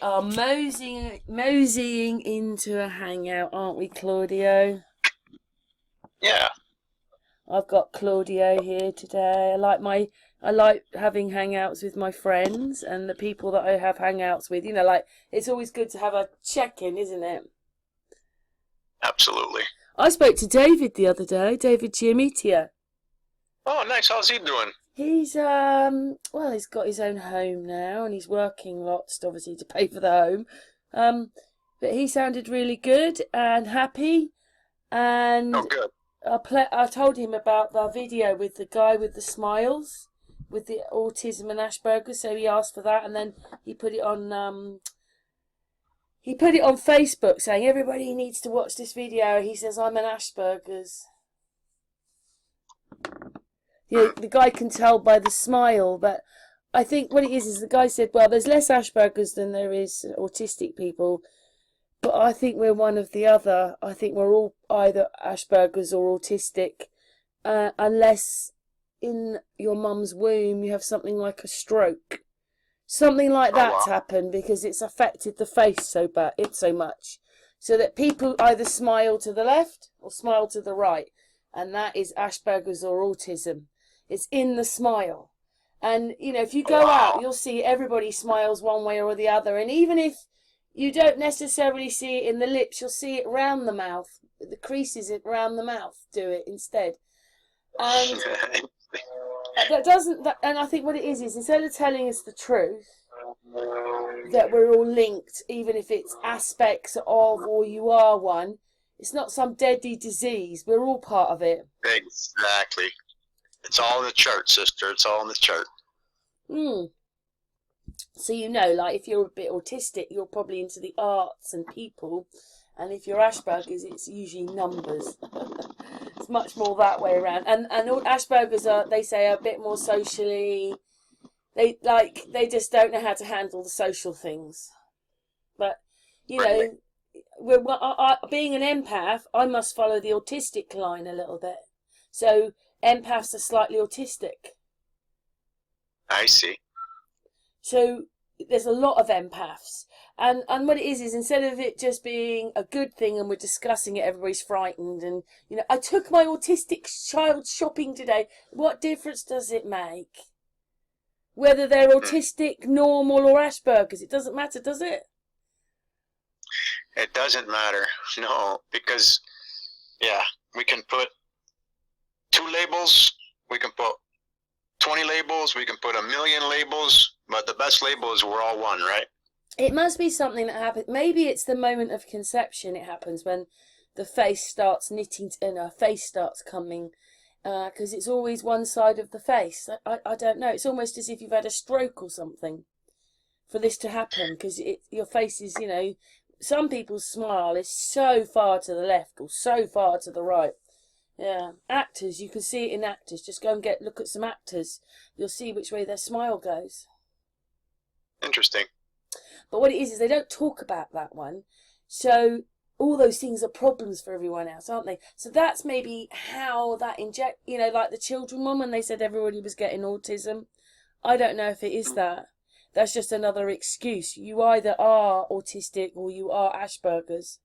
are moseying into a hangout, aren't we, Claudio? Yeah. I've got Claudio here today. I like having hangouts with my friends and the people that I have hangouts with. You know, like it's always good to have a check-in, isn't it? Absolutely. I spoke to David the other day, David Giamitia. Oh, nice. How's he doing? He's well, he's got his own home now and he's working lots obviously to pay for the home. But he sounded really good and happy, Oh, and good. I told him about the video with the guy with the smiles, with the autism and Asperger's. So he asked for that, and then he put it on. He put it on Facebook, saying everybody needs to watch this video. He says I'm an Asperger's. Yeah, the guy can tell by the smile, but I think what it is the guy said, well, there's less Asperger's than there is autistic people. But I think we're one of the other. I think we're all either Asperger's or autistic, unless in your mum's womb you have something like a stroke. Something like Oh, that's wow. happened because it's affected the face so much. So that people either smile to the left or smile to the right. And that is Asperger's or autism. It's in the smile. And, you know, if you go out, Wow. you'll see everybody smiles one way or the other. And even if you don't necessarily see it in the lips, you'll see it round the mouth. The creases around the mouth do it instead. And that doesn't, and I think what it is instead of telling us the truth, that we're all linked, even if it's aspects of or you are one, it's not some deadly disease. We're all part of it. Exactly. It's all in the chart, sister. It's all in the chart. Mm. So, you know, like if you're a bit autistic, you're probably into the arts and people. And if you're Asperger's, it's usually numbers. It's much more that way around. And all Asperger's are, they say, are a bit more socially. They just don't know how to handle the social things. But you Really? know, being an empath, I must follow the autistic line a little bit. So empaths are slightly autistic. I see. So there's a lot of empaths. And what it is instead of it just being a good thing and we're discussing it, everybody's frightened. And, you know, I took my autistic child shopping today. What difference does it make? Whether they're autistic, normal, or Asperger's, it doesn't matter, does it? It doesn't matter. No, because, yeah, we can put 2 labels. We can put 20 labels. We can put 1,000,000 labels. But the best label is we're all one, right? It must be something that happens. Maybe it's the moment of conception. It happens when the face starts knitting and a face starts coming, because it's always one side of the face. I don't know. It's almost as if you've had a stroke or something for this to happen, because your face is, you know, some people's smile is so far to the left or so far to the right. Yeah, actors, you can see it in actors. Just go and look at some actors. You'll see which way their smile goes. Interesting. But what it is they don't talk about that one. So all those things are problems for everyone else, aren't they? So that's maybe how that you know, like the children one when they said everybody was getting autism. I don't know if it is that. That's just another excuse. You either are autistic or you are Asperger's.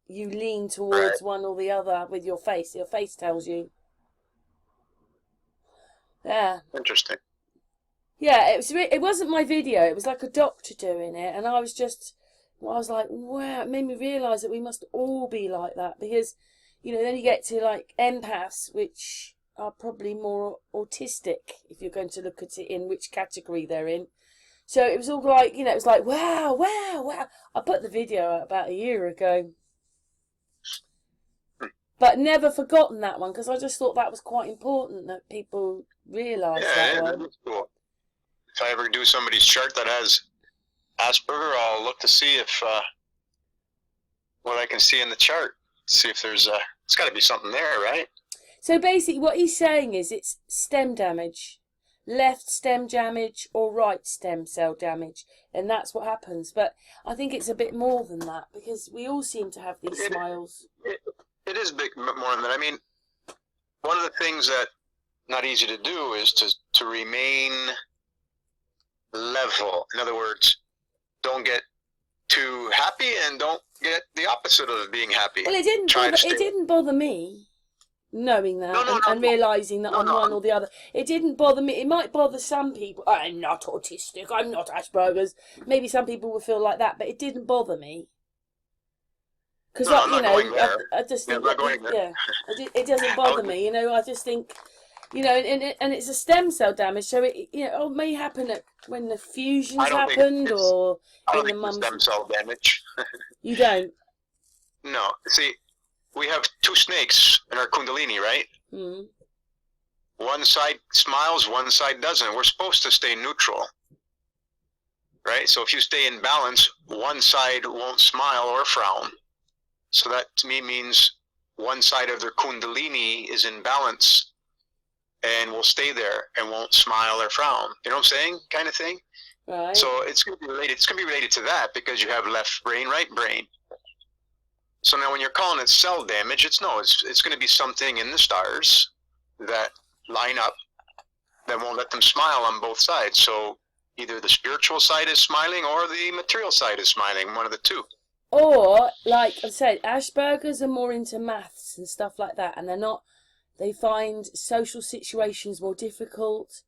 You lean Right. towards one or the other with your face. Your face tells you. Yeah. Interesting. Yeah, it wasn't my video. It was like a doctor doing it, and I was like, wow, it made me realise that we must all be like that because, you know, then you get to like empaths, which are probably more autistic if you're going to look at it in which category they're in. So it was all like, you know, it was like, wow, wow, wow. I put the video out about a year ago, but never forgotten that one because I just thought that was quite important that people realise that Yeah, one. that's cool. If I ever do somebody's chart that has Asperger, I'll look to see if what I can see in the chart. See if there's it's got to be something there, right? So basically what he's saying is it's stem damage. Left stem damage or right stem cell damage. And that's what happens. But I think it's a bit more than that because we all seem to have these smiles. It is big more than that. I mean, one of the things that not easy to do is to remain level. In other words, don't get too happy and don't get the opposite of being happy. Well, it didn't bother me knowing that and realising that I'm one or the other. It didn't bother me. It might bother some people. I'm not autistic. I'm not Asperger's. Maybe some people will feel like that, but it didn't bother me. Because I just think it doesn't bother me. You know, I just think, you know, and it's a stem cell damage, so it may happen when the fusions happened or in the mum's stem cell damage. You don't? No. See, we have two snakes in our Kundalini, right? Mm. One side smiles, one side doesn't. We're supposed to stay neutral, right? So if you stay in balance, one side won't smile or frown. So that to me means one side of their Kundalini is in balance and will stay there and won't smile or frown. You know what I'm saying? Kind of thing. Right. So it's going to be related. It's going to be related to that because you have left brain, right brain. So now when you're calling it cell damage, it's going to be something in the stars that line up that won't let them smile on both sides. So either the spiritual side is smiling or the material side is smiling, one of the two. Or, like I said, Asperger's are more into maths and stuff like that, and they find social situations more difficult.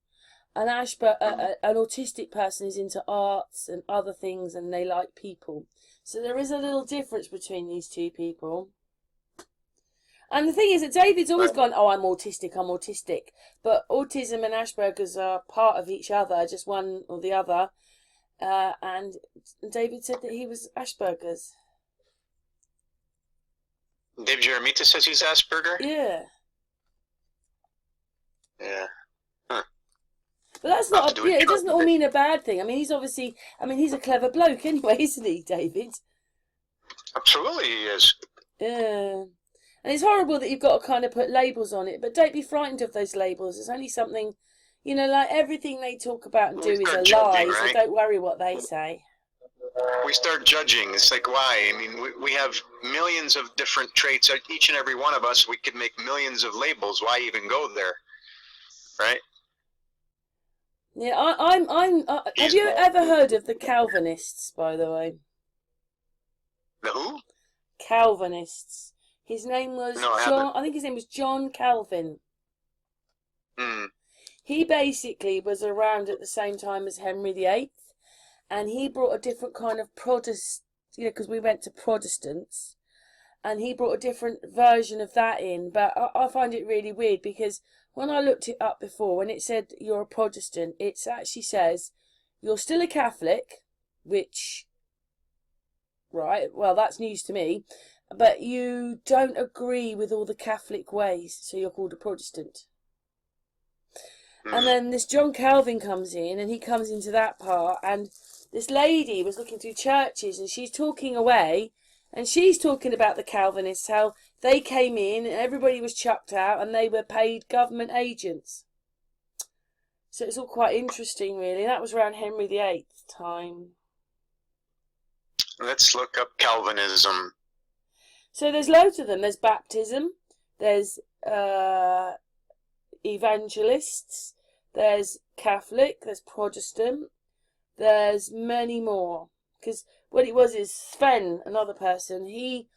An autistic person is into arts and other things, and they like people. So there is a little difference between these two people. And the thing is that David's always gone, oh, I'm autistic. But autism and Asperger's are part of each other, just one or the other. And David said that he was Asperger's. David Jeremita says he's Asperger? Yeah. Yeah. Huh. But that's not, it doesn't all mean a bad thing. I mean, he's a clever bloke anyway, isn't he, David? Absolutely he is. Yeah. And it's horrible that you've got to kind of put labels on it, but don't be frightened of those labels. It's only something, you know, like everything they talk about and do is a lie, right? So don't worry what they say. We start judging. It's like, why? I mean, we have millions of different traits. Each and every one of us, we could make millions of labels. Why even go there? Right? Yeah, have you ever heard of the Calvinists, by the way? The who? Calvinists. His name was John. I think his name was John Calvin. Hmm. He basically was around at the same time as Henry VIII, and he brought a different kind of Protestant, you know, because we went to Protestants, and he brought a different version of that in. But I find it really weird because when I looked it up before, when it said you're a Protestant, it actually says you're still a Catholic, which, right, well, that's news to me, but you don't agree with all the Catholic ways, so you're called a Protestant. And then this John Calvin comes in, and he comes into that part, and this lady was looking through churches, and she's talking away, and she's talking about the Calvinists, how they came in, and everybody was chucked out, and they were paid government agents. So it's all quite interesting, really. That was around Henry VIII's time. Let's look up Calvinism. So there's loads of them. There's baptism, there's evangelists, there's Catholic, there's Protestant, there's many more. Because what it was is Sven, another person, he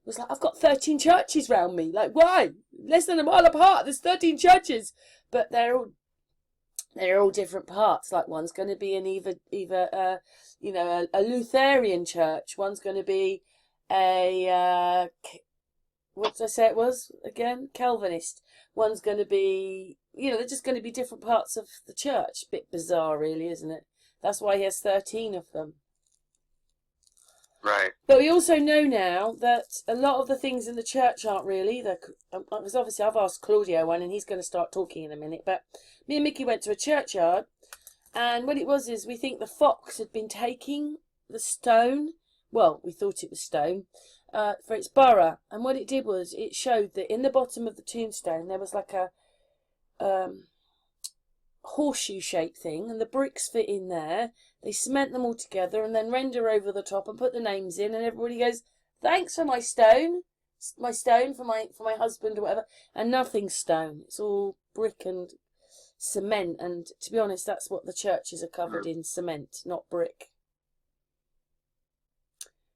was like, I've got 13 churches round me. Like, why? Less than a mile apart, there's 13 churches. But they're all different parts. Like, one's going to be an a Lutheran church. One's going to be a what did I say it was again? Calvinist. One's going to be, you know, they're just going to be different parts of the church. Bit bizarre, really, isn't it? That's why he has 13 of them. Right. But we also know now that a lot of the things in the church aren't really. Because obviously I've asked Claudio one, and he's going to start talking in a minute. But me and Mickey went to a churchyard, and what it was is we think the fox had been taking the stone. Well, we thought it was stone. For its borough, and what it did was it showed that in the bottom of the tombstone there was like a horseshoe shaped thing, and the bricks fit in there. They cement them all together and then render over the top and put the names in, and everybody goes, thanks for my stone for my husband or whatever. And nothing's stone, it's all brick. And cement, and to be honest, that's what the churches are covered in, cement, not brick.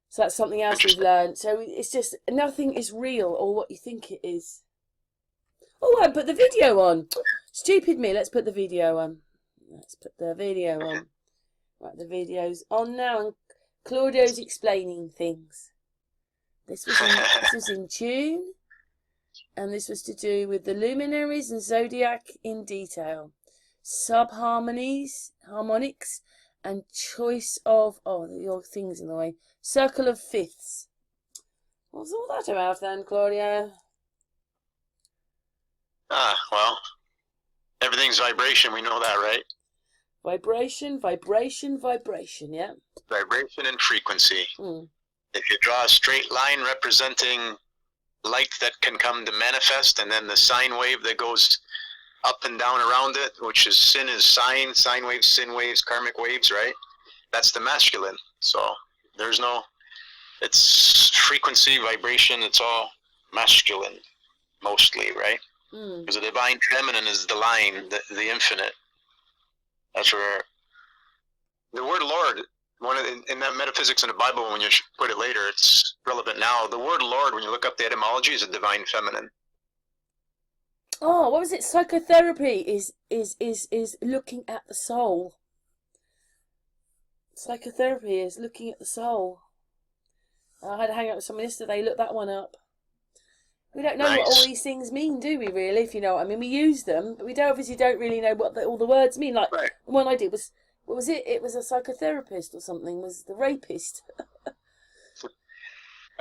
So that's something else we've learned. So it's just, nothing is real or what you think it is. Oh, I put the video on. Stupid me. Let's put the video on. Let's put the video on. Right, the video's on now, and Claudio's explaining things. This was in June, and this was to do with the luminaries and zodiac in detail, subharmonies, harmonics, and choice of your things in the way. Circle of fifths. What's all that about then, Claudio? Well, everything's vibration. We know that, right? Vibration, vibration, vibration. Yeah. Vibration and frequency. If you draw a straight line representing light that can come to manifest, and then the sine wave that goes up and down around it, which is sin waves, sin waves, karmic waves, right? That's the masculine. So there's no, it's frequency, vibration, it's all masculine mostly, right? Because the divine feminine is the line, the infinite. That's where the word Lord, in that metaphysics in the Bible, when you put it later, it's relevant now. The word Lord, when you look up the etymology, is a divine feminine. Oh, what was it? Psychotherapy is looking at the soul. Psychotherapy is looking at the soul. I had to hang out with someone yesterday. Look that one up. We don't know what all these things mean, do we? Really, if you know what I mean. We use them, but we obviously don't really know what all the words mean. Like the one I did was, what was it? It was a psychotherapist or something. Was the rapist?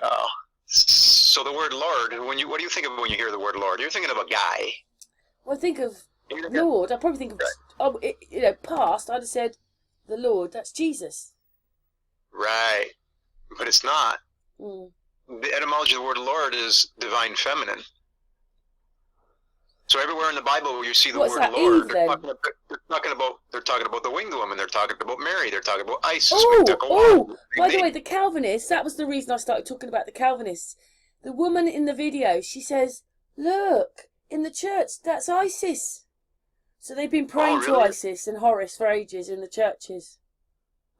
Oh. So the word Lord, what do you think of when you hear the word Lord? You're thinking of a guy. Well, I think of Lord. I probably think of past. I'd have said the Lord. That's Jesus. Right, but it's not. The etymology of the word Lord is divine feminine. So everywhere in the Bible where you see the word Lord, they're talking about the winged woman. They're talking about Mary. They're talking about Isis. By the way, the Calvinists. That was the reason I started talking about the Calvinists. The woman in the video, she says, "Look, in the church, that's Isis." So they've been praying to Isis and Horus for ages in the churches.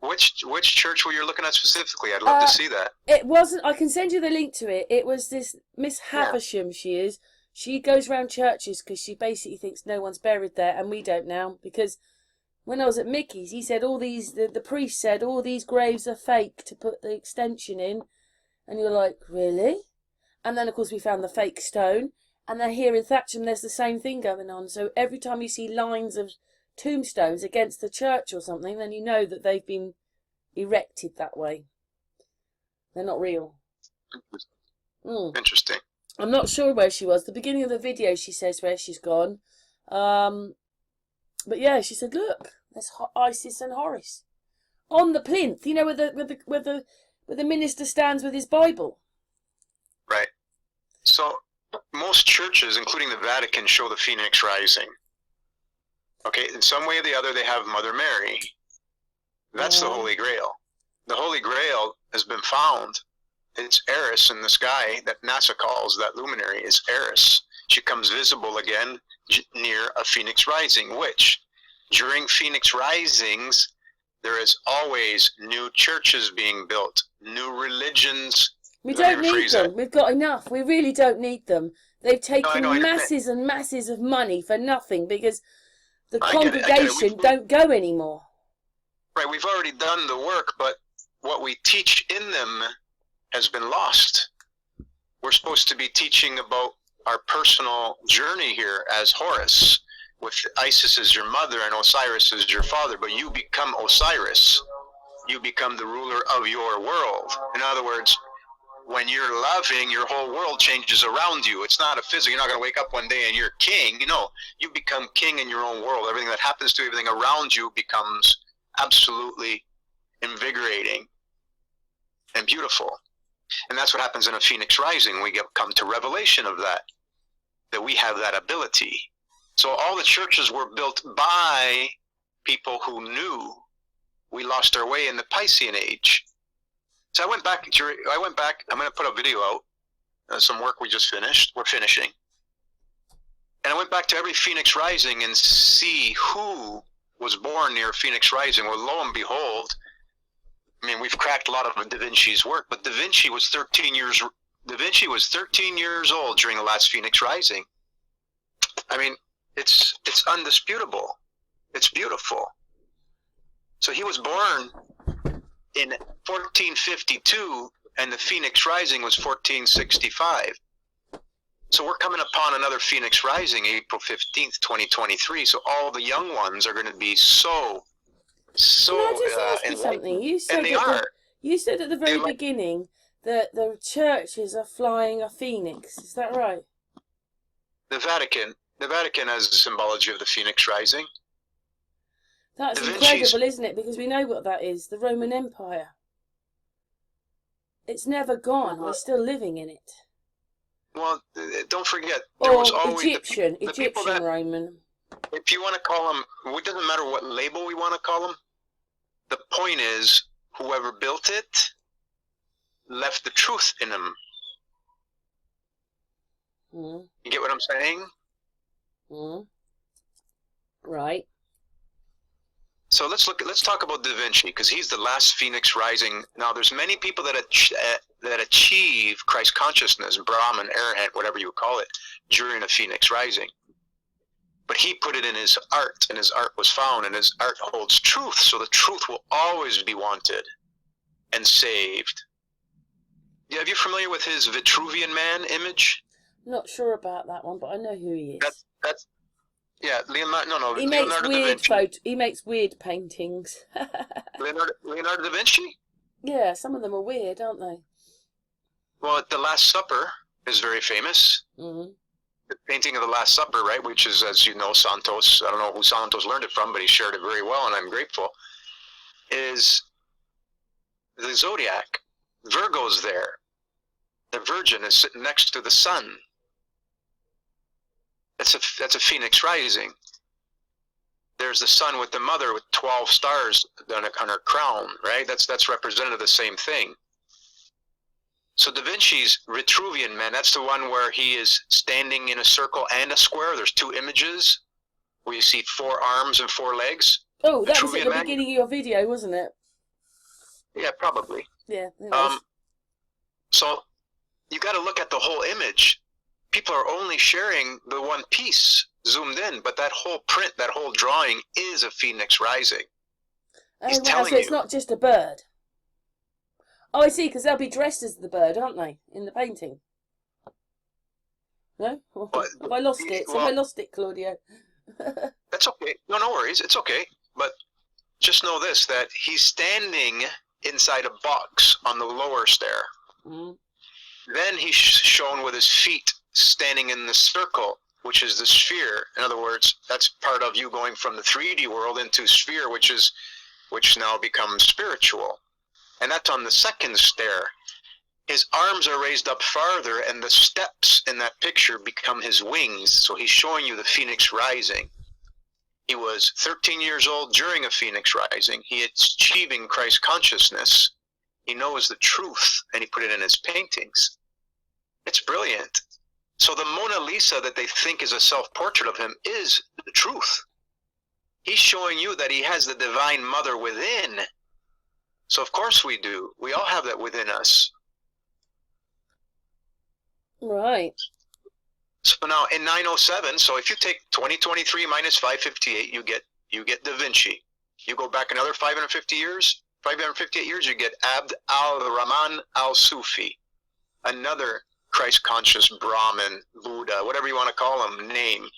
Which church were you looking at specifically? I'd love to see that. It wasn't. I can send you the link to it. It was this Miss Havisham. She is. She goes around churches because she basically thinks no one's buried there, and we don't now. Because when I was at Mickey's, he said all these. The priest said all these graves are fake to put the extension in, and you're like, really? And then of course we found the fake stone, and then here in Thatcham there's the same thing going on. So every time you see lines of tombstones against the church or something, then you know that they've been erected that way. They're not real. Interesting. I'm not sure where she was. The beginning of the video, she says where she's gone. But yeah, she said, "Look, there's Isis and Horus on the plinth. You know, where the minister stands with his Bible." Right. So most churches, including the Vatican, show the phoenix rising. Okay, in some way or the other, they have Mother Mary. That's the Holy Grail. The Holy Grail has been found. It's Eris in the sky that NASA calls that luminary is Eris. She comes visible again near a phoenix rising, which during phoenix risings, there is always new churches being built, new religions. We don't need them. We've got enough. We really don't need them. They've taken masses and masses of money for nothing because the congregation don't go anymore. Right, we've already done the work, but what we teach in them has been lost. We're supposed to be teaching about our personal journey here as Horus, with Isis as your mother and Osiris as your father, but you become Osiris. You become the ruler of your world. In other words, when you're loving, your whole world changes around you. It's not a physical. You're not going to wake up one day and you're king. No, you become king in your own world. Everything that happens to everything around you becomes absolutely invigorating and beautiful. And that's what happens in a phoenix rising. We come to revelation of that we have that ability. So all the churches were built by people who knew we lost our way in the Piscean age. So I went back, I'm going to put a video out, some work we just finished, we're finishing. And I went back to every Phoenix Rising and see who was born near Phoenix Rising. Well, lo and behold, I mean, we've cracked a lot of Da Vinci's work, but Da Vinci was 13 years old during the last Phoenix Rising. I mean, it's undisputable. It's beautiful. So he was born in 1452, and the Phoenix Rising was 1465. So we're coming upon another Phoenix Rising, April 15th, 2023. So all the young ones are going to be so Can I just ask you something? You said at the very beginning that the churches are flying a phoenix. Is that right? The Vatican has the symbology of the Phoenix Rising. That's incredible, isn't it? Because we know what that is, the Roman Empire. It's never gone. We're still living in it. Well, don't forget, there was always Egyptian Roman. If you want to call them, it doesn't matter what label we want to call them. The point is, whoever built it left the truth in them. You get what I'm saying? Right. So let's talk about Da Vinci, because he's the last Phoenix Rising. Now, there's many people that achieve Christ consciousness, Brahman, Arahant, whatever you call it, during a Phoenix Rising. But he put it in his art, and his art was found, and his art holds truth. So the truth will always be wanted and saved. Yeah, are you familiar with his Vitruvian Man image? Not sure about that one, but I know who he is. Yeah, Leonardo. He makes weird paintings. Leonardo da Vinci? Yeah, some of them are weird, aren't they? Well, The Last Supper is very famous. The painting of The Last Supper, right, which is, as you know, Santos, I don't know who Santos learned it from, but he shared it very well, and I'm grateful, is the zodiac. Virgo's there. The Virgin is sitting next to the sun. That's a Phoenix Rising. There's the sun with the mother with 12 stars on her crown, right? That's representative of the same thing. So Da Vinci's Vitruvian Man, that's the one where he is standing in a circle and a square. There's two images where you see 4 arms and 4 legs. Oh, that was at the beginning of your video, wasn't it? Yeah, probably. Yeah. It was. So you got to look at the whole image. People are only sharing the one piece zoomed in, but that whole print, that whole drawing is a Phoenix Rising. He's telling so it's not just a bird. Oh, I see, because they'll be dressed as the bird, aren't they, in the painting? No? Have I lost it? Have I lost it, Claudio? That's okay. No worries. It's okay. But just know this, that he's standing inside a box on the lower stair. Then he's shown with his feet standing in the circle, which is the sphere. In other words, that's part of you going from the 3D world into sphere, which now becomes spiritual. And that's on the second stair. His arms are raised up farther, and the steps in that picture become his wings. So he's showing you the Phoenix Rising. He was 13 years old during a Phoenix Rising. He is achieving Christ consciousness. He knows the truth, and he put it in his paintings. It's brilliant. So the Mona Lisa that they think is a self-portrait of him is the truth. He's showing you that he has the Divine Mother within. So of course we do. We all have that within us. Right. So now in 907, so if you take 2023 minus 558, you get Da Vinci. You go back another 558 years, you get Abd al-Rahman al-Sufi, another Christ conscious Brahmin, Buddha, whatever you want to call him, name.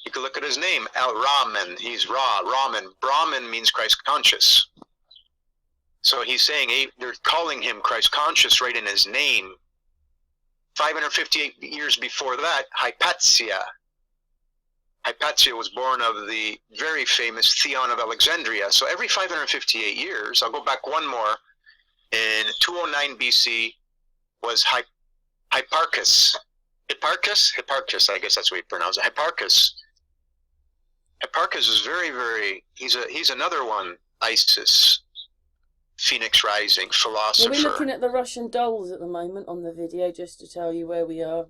You can look at his name, Al-Rahman. He's Raman. Brahmin means Christ conscious. So he's saying, hey, they're calling him Christ conscious right in his name. 558 years before that, Hypatia. Hypatia was born of the very famous Theon of Alexandria. So every 558 years, I'll go back one more, in 209 BC was Hipparchus. Hipparchus, I guess that's what you pronounce it. Hipparchus. Hipparchus is he's another one, Isis, Phoenix Rising, philosopher. We're looking at the Russian dolls at the moment on the video, just to tell you where we are.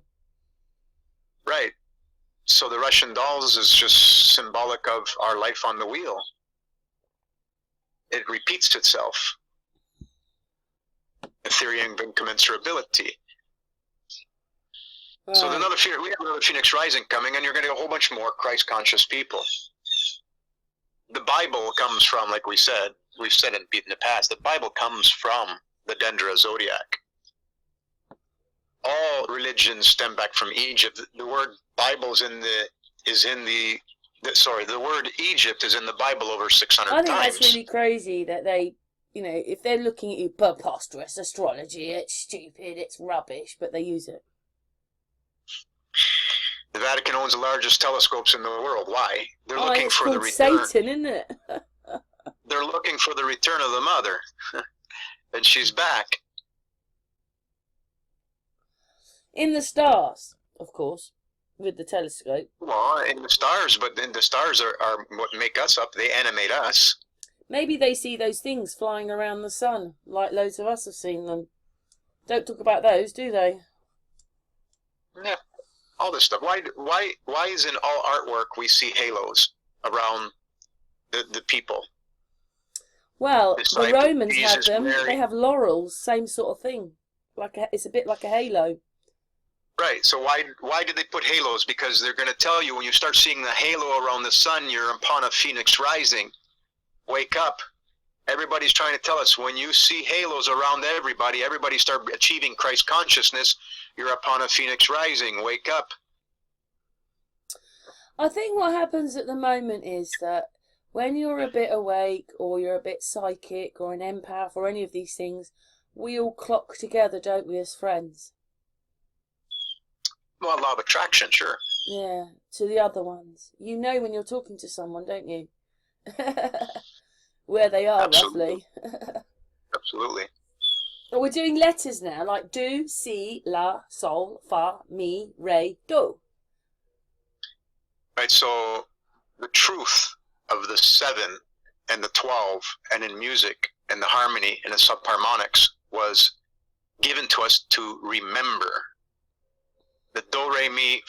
Right. So the Russian dolls is just symbolic of our life on the wheel. It repeats itself. The theory of incommensurability. Right. So we have another Phoenix Rising coming, and you're going to get a whole bunch more Christ-conscious people. The Bible comes from, like we've said in the past, the Bible comes from the Dendra zodiac. All religions stem back from Egypt. The word Bible the word Egypt is in the Bible over 600 times. I think that's really crazy that they, if they're looking at you, preposterous astrology, it's stupid, it's rubbish, but they use it. The Vatican owns the largest telescopes in the world. Why? They're looking it's for called the return. Satan, isn't it? They're looking for the return of the mother, and she's back. In the stars, of course, with the telescope. Well, in the stars, but then the stars are what make us up. They animate us. Maybe they see those things flying around the sun, like loads of us have seen them. Don't talk about those, do they? Yeah, all this stuff. Why is in all artwork we see halos around the people? Well, Disciples, the Romans Jesus, had them. Mary. They have laurels, same sort of thing. It's a bit like a halo. Right. So why did they put halos? Because they're going to tell you when you start seeing the halo around the sun, you're upon a Phoenix Rising. Wake up. Everybody's trying to tell us when you see halos around everybody start achieving Christ consciousness, you're upon a Phoenix Rising. Wake up. I think what happens at the moment is that when you're a bit awake or you're a bit psychic or an empath or any of these things, we all clock together, don't we, as friends? Well, law of attraction, sure. Yeah, to the other ones. You know when you're talking to someone, don't you? Where they are, Absolutely. roughly. Absolutely. But we're doing letters now, like do, si, la, sol, fa, mi, re, do. Right, so the truth of the 7 and the 12 and in music and the harmony and the subharmonics was given to us to remember. The do, re, mi,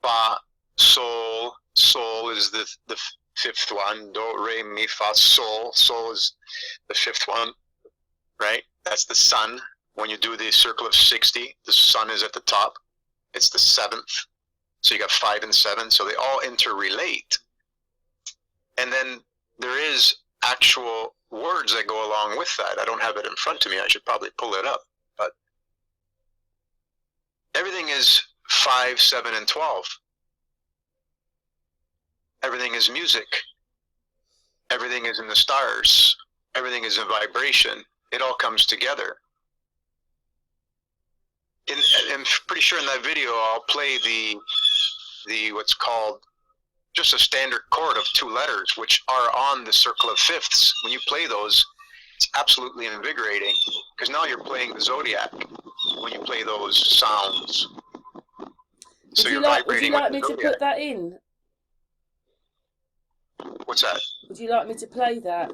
fa, sol. Sol is the fifth one. Do, re, mi, fa, sol. Sol is the fifth one, right? That's the sun. When you do the circle of 60, the sun is at the top. It's the 7th. So you got 5 and 7. So they all interrelate. And then there is actual words that go along with that. I don't have it in front of me. I should probably pull it up. But everything is 5, 7, and 12. Everything is music. Everything is in the stars. Everything is in vibration. It all comes together. I'm pretty sure in that video I'll play the what's called just a standard chord of 2 letters, which are on the circle of fifths. When you play those, it's absolutely invigorating because now you're playing the zodiac when you play those sounds. So you're vibrating. Would you like me to put that in? What's that? Would you like me to play that?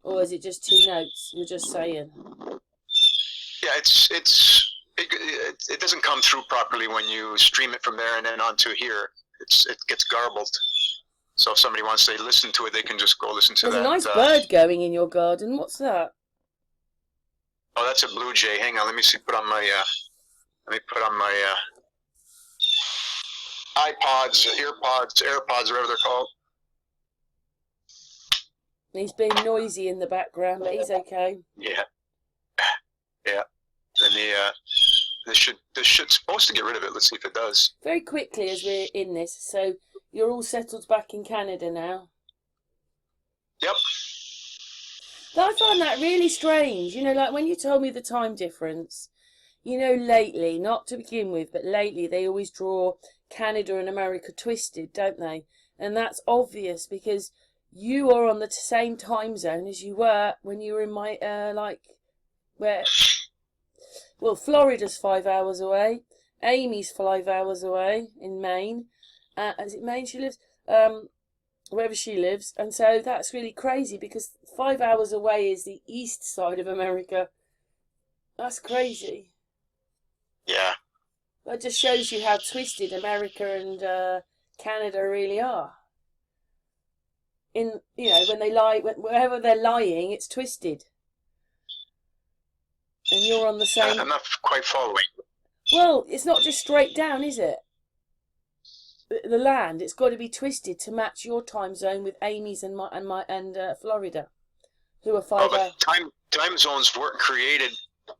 Or is it just 2 notes? You're just saying. Yeah, it doesn't come through properly when you stream it from there and then onto here. It gets garbled. So if somebody wants to listen to it, they can just go listen to that. There's a nice bird going in your garden. What's that? Oh, that's a blue jay. Hang on, let me see. Put on my iPods, earpods, AirPods, whatever they're called. He's being noisy in the background, but he's okay. Yeah. Yeah. And this should supposed to get rid of it. Let's see if it does. Very quickly as we're in this, so you're all settled back in Canada now. Yep. But I find that really strange. Like when you told me the time difference, lately, not to begin with, but lately they always draw Canada and America twisted, don't they? And that's obvious because you are on the same time zone as you were when you were in my, well, Florida's 5 hours away. Amy's 5 hours away in Maine. Is it Maine she lives? Wherever she lives. And so that's really crazy because 5 hours away is the east side of America. That's crazy. Yeah. That just shows you how twisted America and Canada really are. In when they lie, wherever they're lying, it's twisted. And you're on the same. I'm not quite following. Well, it's not just straight down, is it? The land, it's got to be twisted to match your time zone with Amy's and Florida, who are 5 hours. But time zones weren't created.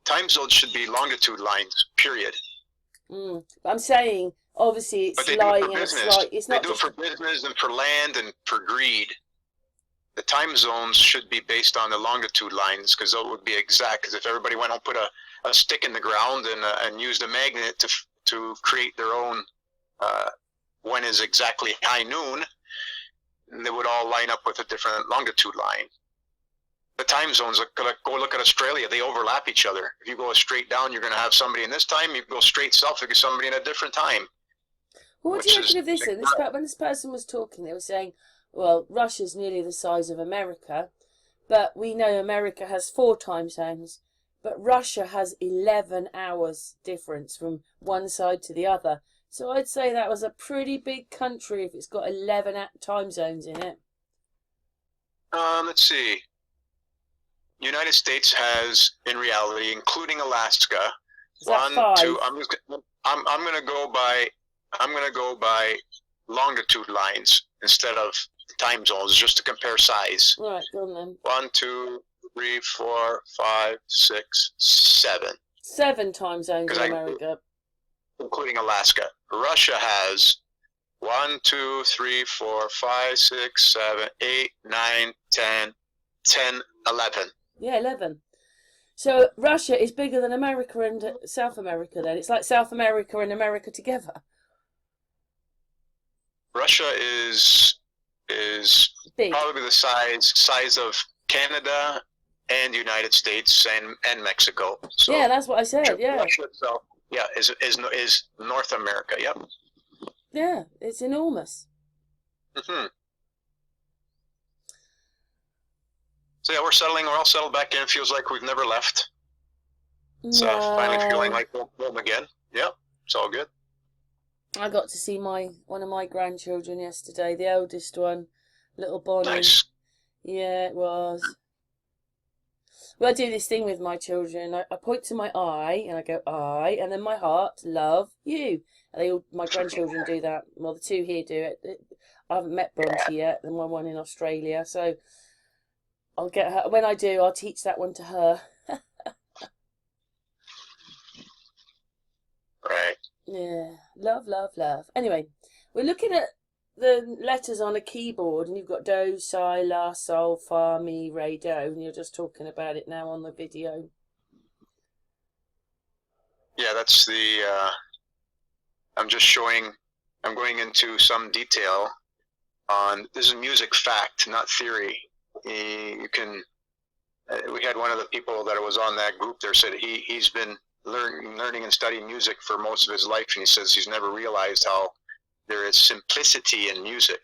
Time zones should be longitude lines. Period. I'm saying, obviously, it's lying and it's not. They do it for business and for land and for greed. The time zones should be based on the longitude lines, because those would be exact. Because if everybody went and put a stick in the ground and used a magnet to create their own when is exactly high noon, they would all line up with a different longitude line. The time zones, go look at Australia, they overlap each other. If you go straight down, you're going to have somebody in this time. You go straight south, you get somebody in a different time. Well, what do you reckon of this? When this person was talking, they were saying, well, Russia's nearly the size of America, but we know America has 4 time zones, but Russia has 11 hours difference from one side to the other. So I'd say that was a pretty big country if it's got 11 time zones in it. Let's see. United States has, in reality, including Alaska, Is that 5? 2. I'm going to go by longitude lines instead of time zones, just to compare size. Right, go on then. 1, 2, 3, 4, 5, 6, 7. 7 time zones in America, including Alaska. Russia has 1, 2, 3, 4, 5, 6, 7, 8, 9, 10, 11. Yeah, 11. So Russia is bigger than America and South America then. It's like South America and America together. Russia is big. Probably the size of Canada and the United States and Mexico. So yeah, that's what I said. Yeah. Russia itself, is North America. Yep. Yeah, it's enormous. So yeah, we're all settled back in. It feels like we've never left. So finally feeling like home again. Yep, it's all good. I got to see one of my grandchildren yesterday, the eldest one, little Bonnie. Nice. Yeah, it was. Well, I do this thing with my children. I point to my eye and I go I, and then my heart, love you. And my grandchildren do that. Well, the 2 here do it. I haven't met Bronte yet, and one in Australia. So I'll get her. When I do, I'll teach that one to her. Right. Yeah, love, love, love. Anyway, we're looking at the letters on a keyboard, and you've got do, si, la, sol, fa, mi, re, do, and you're just talking about it now on the video. Yeah, that's the. I'm just showing. I'm going into some detail on. This is music fact, not theory. You can. We had one of the people that was on that group there said he's been learning and studying music for most of his life, and he says he's never realized how there is simplicity in music.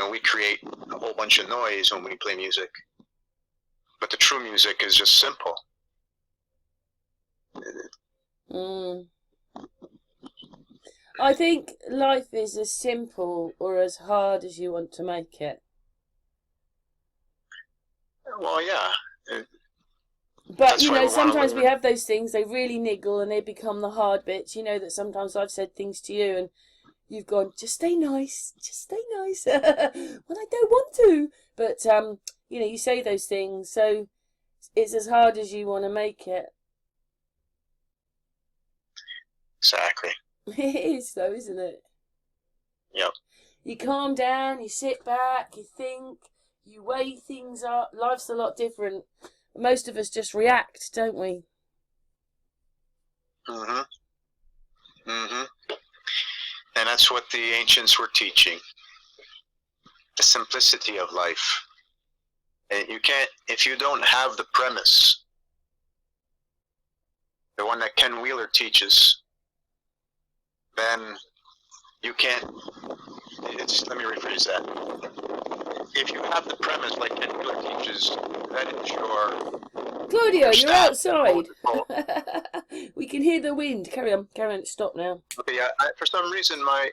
We create a whole bunch of noise when we play music, but the true music is just simple. I think life is as simple or as hard as you want to make it. Well, yeah. But, sometimes we have those things, they really niggle and they become the hard bits. You know that sometimes I've said things to you and you've gone, just stay nice. Well, I don't want to. But, you say those things, so it's as hard as you want to make it. Exactly. It is, though, isn't it? Yep. You calm down, you sit back, you think, you weigh things up. Life's a lot different. Most of us just react, don't we? And that's what the ancients were teaching. The simplicity of life. And you can't, if you don't have the premise, the one that Ken Wheeler teaches, then you can't, let me rephrase that. If you have the premise like Ken Wheeler teaches, that is Claudio, you're Stab. outside. Oh. We can hear the wind. Carry on. Stop now. Okay, yeah. For some reason, my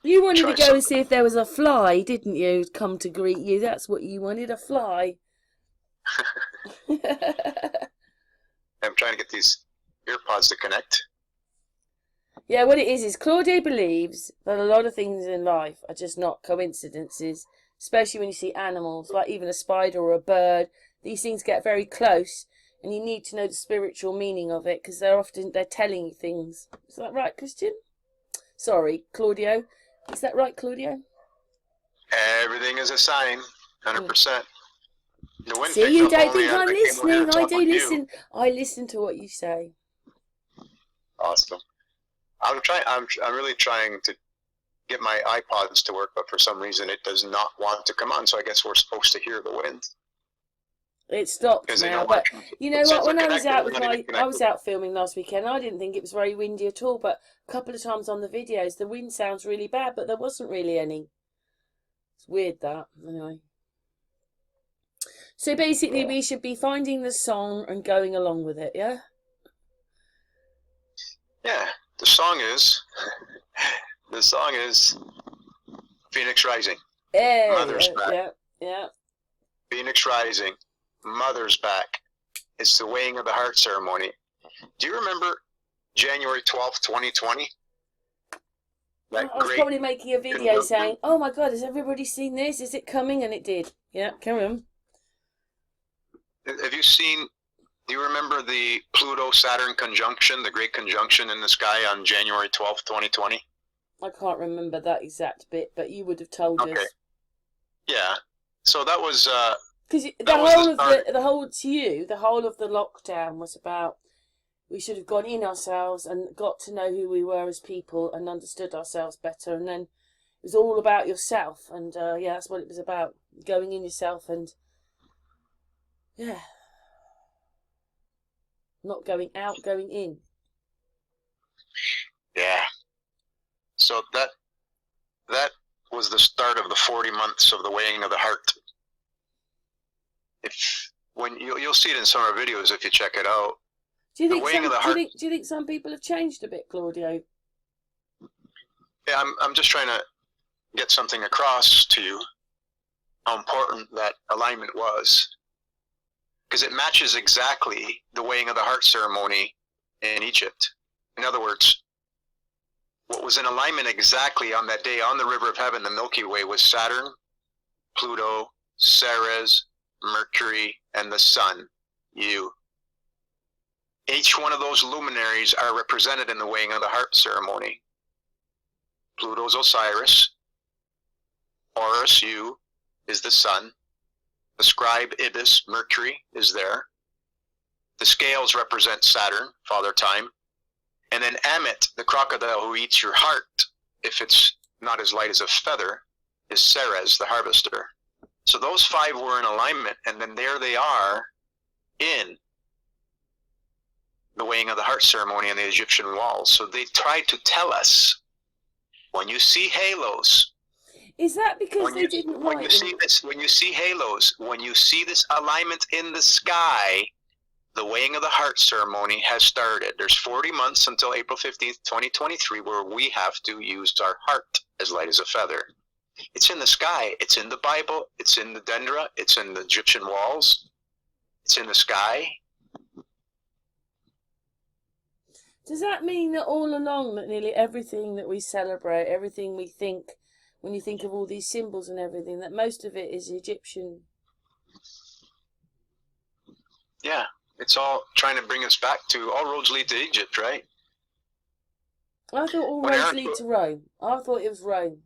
You wanted to go something. and see if there was a fly, didn't you? Come to greet you. That's what you wanted, a fly. I'm trying to get these earpods to connect. Yeah, what it is Claudio believes that a lot of things in life are just not coincidences, especially when you see animals, like even a spider or a bird. These things get very close, and you need to know the spiritual meaning of it, because they're telling you things. Is that right, Christian? Sorry, Claudio. Is that right, Claudio? Everything is a sign, 100%. The wind See, picked you up don't only think as I'm I came over here listening. to I talk do with you. listen. I listen to what you say. Awesome. I'm really trying to get my iPods to work, but for some reason it does not want to come on. So I guess we're supposed to hear the wind. It stopped now, but you know what? When I was out filming last weekend, I didn't think it was very windy at all. But a couple of times on the videos, the wind sounds really bad, but there wasn't really any. It's weird that. Anyway. So basically, we should be finding the song and going along with it, yeah? Yeah, the song is Phoenix Rising. Mother's back. Yeah. Phoenix Rising, Mother's back. It's the weighing of the heart ceremony. Do you remember January 12th, 2020? I was probably making a video saying, "Oh my God, has everybody seen this? Is it coming?" And it did. Yeah, carry on. Have you seen? Do you remember the Pluto-Saturn conjunction, the great conjunction in the sky on January 12th, 2020? I can't remember that exact bit, but you would have told us. Yeah. So that was because the whole of the lockdown was about we should have gone in ourselves and got to know who we were as people and understood ourselves better, and then it was all about yourself, and yeah, that's what it was about, going in yourself and not going out, going in. Yeah. So that was the start of the 40 months of the weighing of the heart. When you'll see it in some of our videos if you check it out. Do you think some people have changed a bit, Claudio? Yeah, I'm just trying to get something across to you, how important that alignment was. Because it matches exactly the weighing of the heart ceremony in Egypt. In other words, what was in alignment exactly on that day on the river of heaven, the Milky Way, was Saturn, Pluto, Ceres, Mercury, and the Sun, you. Each one of those luminaries are represented in the weighing of the heart ceremony. Pluto's Osiris, Horus, you, is the Sun. The scribe Ibis, Mercury, is there. The scales represent Saturn, Father Time. And then Amit, the crocodile who eats your heart, if it's not as light as a feather, is Ceres, the harvester. So those five were in alignment, and then there they are in the weighing of the heart ceremony on the Egyptian walls. So they tried to tell us, when you see halos, is that because they didn't write when you see halos, when you see this alignment in the sky, the weighing of the heart ceremony has started. There's 40 months until April 15th, 2023, where we have to use our heart as light as a feather. It's in the sky. It's in the Bible. It's in the Dendra. It's in the Egyptian walls. It's in the sky. Does that mean that all along that nearly everything that we celebrate, everything we think, when you think of all these symbols and everything, that most of it is Egyptian? Yeah, it's all trying to bring us back to all roads lead to Egypt, right? I thought all roads lead to Rome. I thought it was Rome.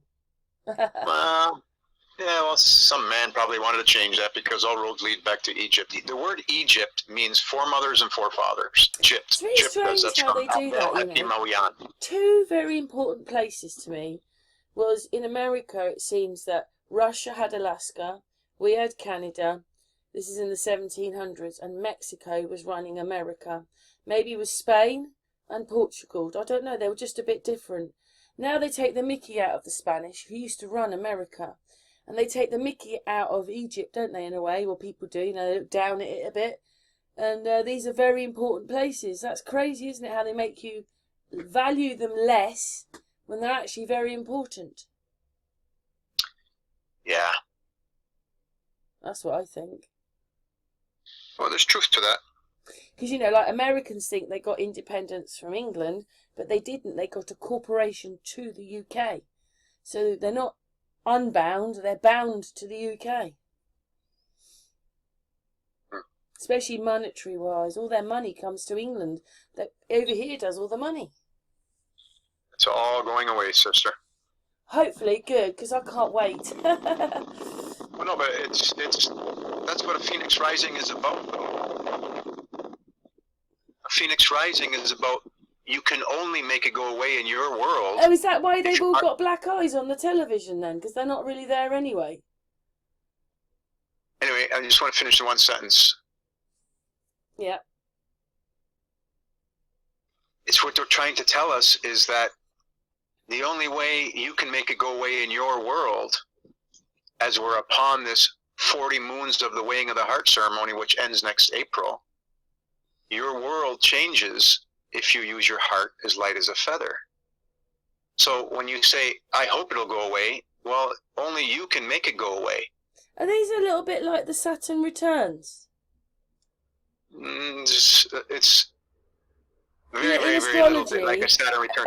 Well, some man probably wanted to change that because all roads lead back to Egypt. The word Egypt means foremothers and forefathers. Egypt. It's very strange how they do that, you know. Two very important places to me was in America. It seems that Russia had Alaska, we had Canada. This is in the 1700s, and Mexico was running America. Maybe it was Spain and Portugal. I don't know. They were just a bit different. Now they take the mickey out of the Spanish, who used to run America. And they take the mickey out of Egypt, don't they, in a way? Well, people do, they look down at it a bit. And these are very important places. That's crazy, isn't it, how they make you value them less when they're actually very important. Yeah. That's what I think. Well, there's truth to that. Because, like Americans think they got independence from England, but they didn't. They got a corporation to the UK. So they're not unbound, they're bound to the UK. Especially monetary-wise. All their money comes to England. That over here does all the money. It's all going away, sister. Hopefully, good, because I can't wait. Well, no, but it's that's what a Phoenix Rising is about, though. A Phoenix Rising is about, you can only make it go away in your world. Oh, is that why they've all got black eyes on the television then? Because they're not really there anyway. Anyway, I just want to finish the one sentence. Yeah. It's what they're trying to tell us is that the only way you can make it go away in your world, as we're upon this 40 moons of the weighing of the heart ceremony, which ends next April, your world changes if you use your heart as light as a feather. So when you say, I hope it'll go away, well, only you can make it go away. Are these a little bit like the Saturn returns? It's very, very, very little bit like a Saturn return.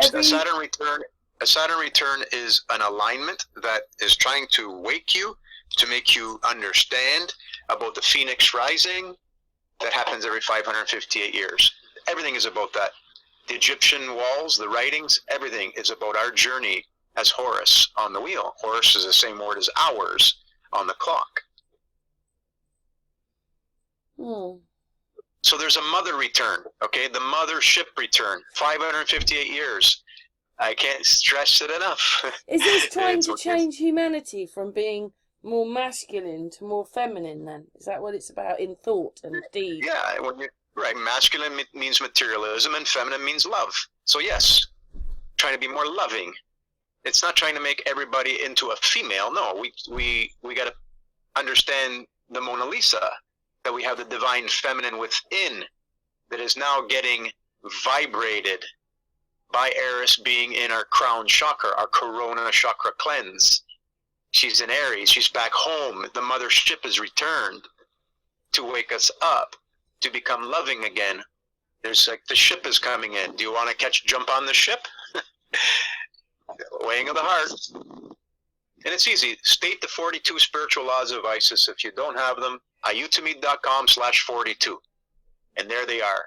A Saturn return is an alignment that is trying to wake you, to make you understand about the Phoenix Rising that happens every 558 years. Everything is about that. The Egyptian walls, the writings, everything is about our journey as Horus on the wheel. Horus is the same word as hours on the clock. So there's a mother return, okay? The mother ship return, 558 years. I can't stress it enough. Is this trying to change humanity from being more masculine to more feminine then? Is that what it's about in thought and deed? Yeah, right. Masculine means materialism and feminine means love. So yes, trying to be more loving. It's not trying to make everybody into a female. No, we got to understand the Mona Lisa, that we have the divine feminine within that is now getting vibrated by Eris being in our crown chakra, our corona chakra cleanse. She's in Aries. She's back home. The mother ship is returned to wake us up, to become loving again. There's like the ship is coming in. Do you want to jump on the ship? Weighing of the heart. And it's easy. State the 42 spiritual laws of Isis. If you don't have them, ayutami.com/42. And there they are.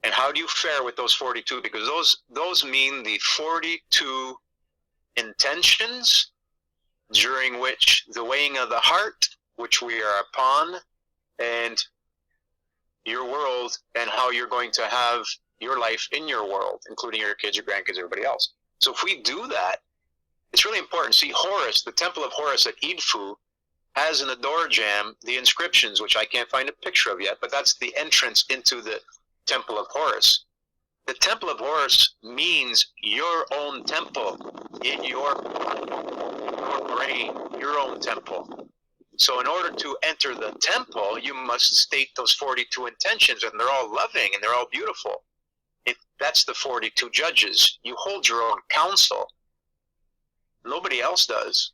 And how do you fare with those 42? Because those mean the 42 intentions during which the weighing of the heart, which we are upon, and your world, and how you're going to have your life in your world, including your kids, your grandkids, everybody else. So if we do that, it's really important. See, Horus, the Temple of Horus at Idfu, has in the door jamb the inscriptions, which I can't find a picture of yet, but that's the entrance into the Temple of Horus. The Temple of Horus means your own temple in your brain, your own temple. So in order to enter the temple, you must state those 42 intentions, and they're all loving and they're all beautiful. That's the 42 judges. You hold your own counsel. Nobody else does.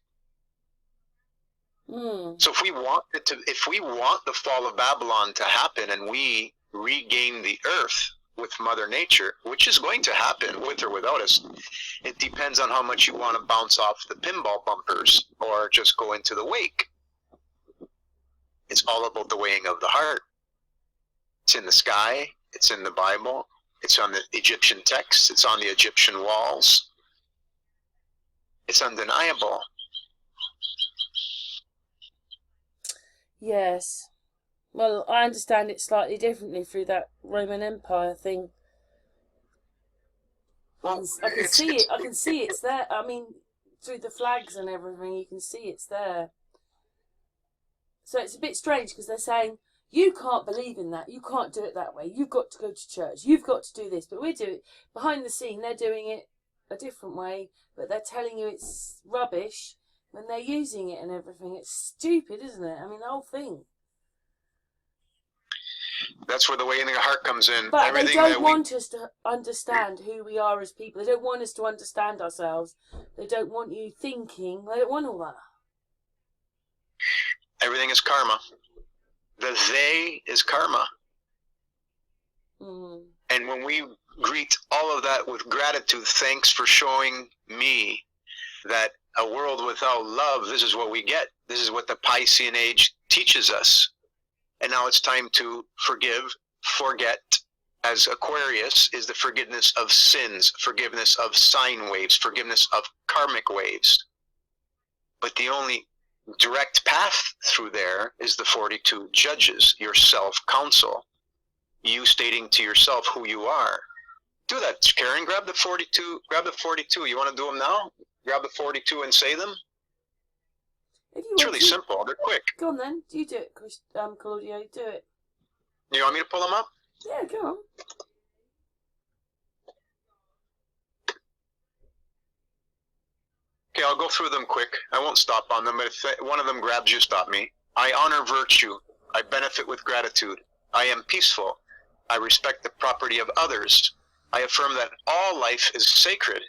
So if we want the fall of Babylon to happen and we regain the earth with Mother Nature, which is going to happen with or without us, it depends on how much you want to bounce off the pinball bumpers or just go into the wake. It's all about the weighing of the heart. It's in the sky. It's in the Bible. It's on the Egyptian texts. It's on the Egyptian walls. It's undeniable. Yes. Well, I understand it slightly differently through that Roman Empire thing. Well, I can see it. I can see it's there. I mean, through the flags and everything, you can see it's there. So it's a bit strange because they're saying, you can't believe in that. You can't do it that way. You've got to go to church. You've got to do this. But we're doing it behind the scene. They're doing it a different way, but they're telling you it's rubbish when they're using it and everything. It's stupid, isn't it? I mean, the whole thing. That's where the way in the heart comes in. But Everything they don't want us to understand who we are as people. They don't want us to understand ourselves. They don't want you thinking. They don't want all that. Everything is karma. The they is karma. Mm. And when we greet all of that with gratitude, thanks for showing me that a world without love, this is what we get. This is what the Piscean age teaches us. And now it's time to forgive, forget, as Aquarius is the forgiveness of sins, forgiveness of sine waves, forgiveness of karmic waves. But the only direct path through there is the 42 judges, your self-counsel. You stating to yourself who you are. Do that, Karen. Grab the 42. Grab the 42. You want to do them now? Grab the 42 and say them. It's really simple. They're quick. Go on then. You do it, Claudio. Do it. You want me to pull them up? Yeah, go on. Okay, I'll go through them quick. I won't stop on them, but if one of them grabs you, stop me. I honor virtue. I benefit with gratitude. I am peaceful. I respect the property of others. I affirm that all life is sacred.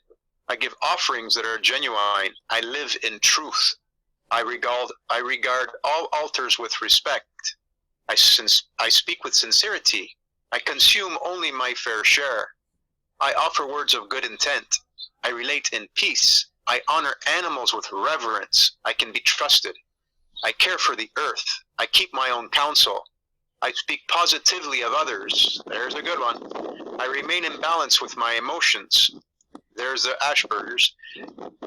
I give offerings that are genuine. I live in truth. I regard all altars with respect. I speak with sincerity. I consume only my fair share. I offer words of good intent. I relate in peace. I honor animals with reverence. I can be trusted. I care for the earth. I keep my own counsel. I speak positively of others. There's a good one. I remain in balance with my emotions. There's the Asperger's.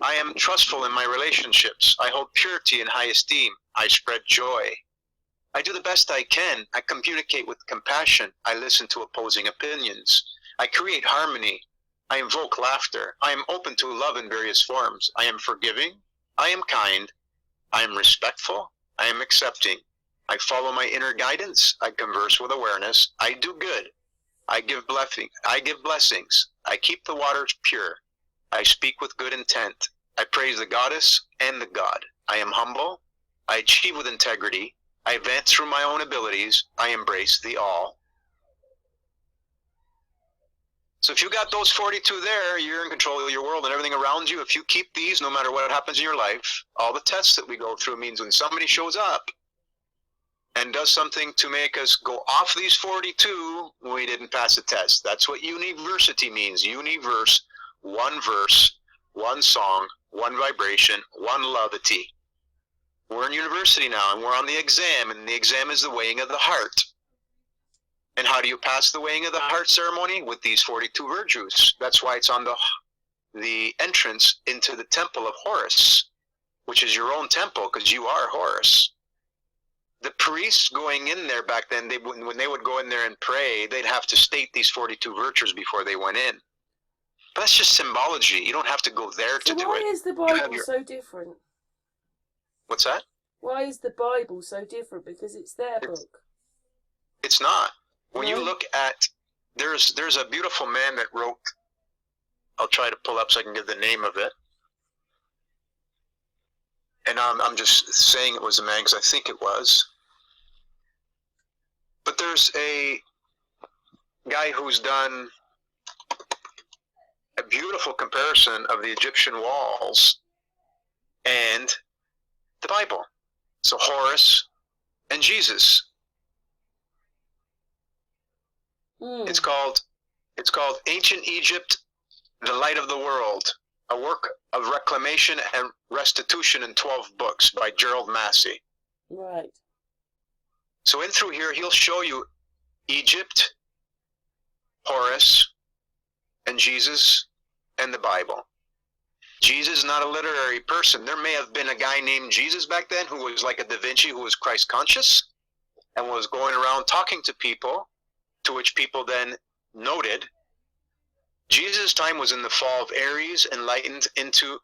I am trustful in my relationships. I hold purity in high esteem. I spread joy. I do the best I can. I communicate with compassion. I listen to opposing opinions. I create harmony. I invoke laughter. I am open to love in various forms. I am forgiving. I am kind. I am respectful. I am accepting. I follow my inner guidance. I converse with awareness. I do good. I give blessings. I keep the waters pure. I speak with good intent. I praise the goddess and the god. I am humble. I achieve with integrity. I advance through my own abilities. I embrace the all. So if you got those 42 there, you're in control of your world and everything around you. If you keep these, no matter what happens in your life, all the tests that we go through means when somebody shows up and does something to make us go off these 42, we didn't pass the test. That's what university means. Universe, one verse, one song, one vibration, one levity. We're in university now, and we're on the exam, and the exam is the weighing of the heart. And how do you pass the weighing of the heart ceremony? With these 42 virtues. That's why it's on the entrance into the temple of Horus, which is your own temple, because you are Horus. The priests going in there back then, when they would go in there and pray, they'd have to state these 42 virtues before they went in. But that's just symbology. You don't have to go there to do it. Why is the Bible so different? What's that? Why is the Bible so different? Because it's their book. It's not. When you look at, there's a beautiful man that wrote, I'll try to pull up so I can give the name of it. And I'm just saying it was a man because I think it was. But there's a guy who's done a beautiful comparison of the Egyptian walls and the Bible. So Horus and Jesus. It's called Ancient Egypt, the Light of the World, a work of reclamation and restitution in 12 books by Gerald Massey. Right. So in through here, he'll show you Egypt, Horus, and Jesus, and the Bible. Jesus is not a literary person. There may have been a guy named Jesus back then who was like a Da Vinci, who was Christ conscious and was going around talking to people, to which people then noted. Jesus' time was in the fall of Aries, enlightened into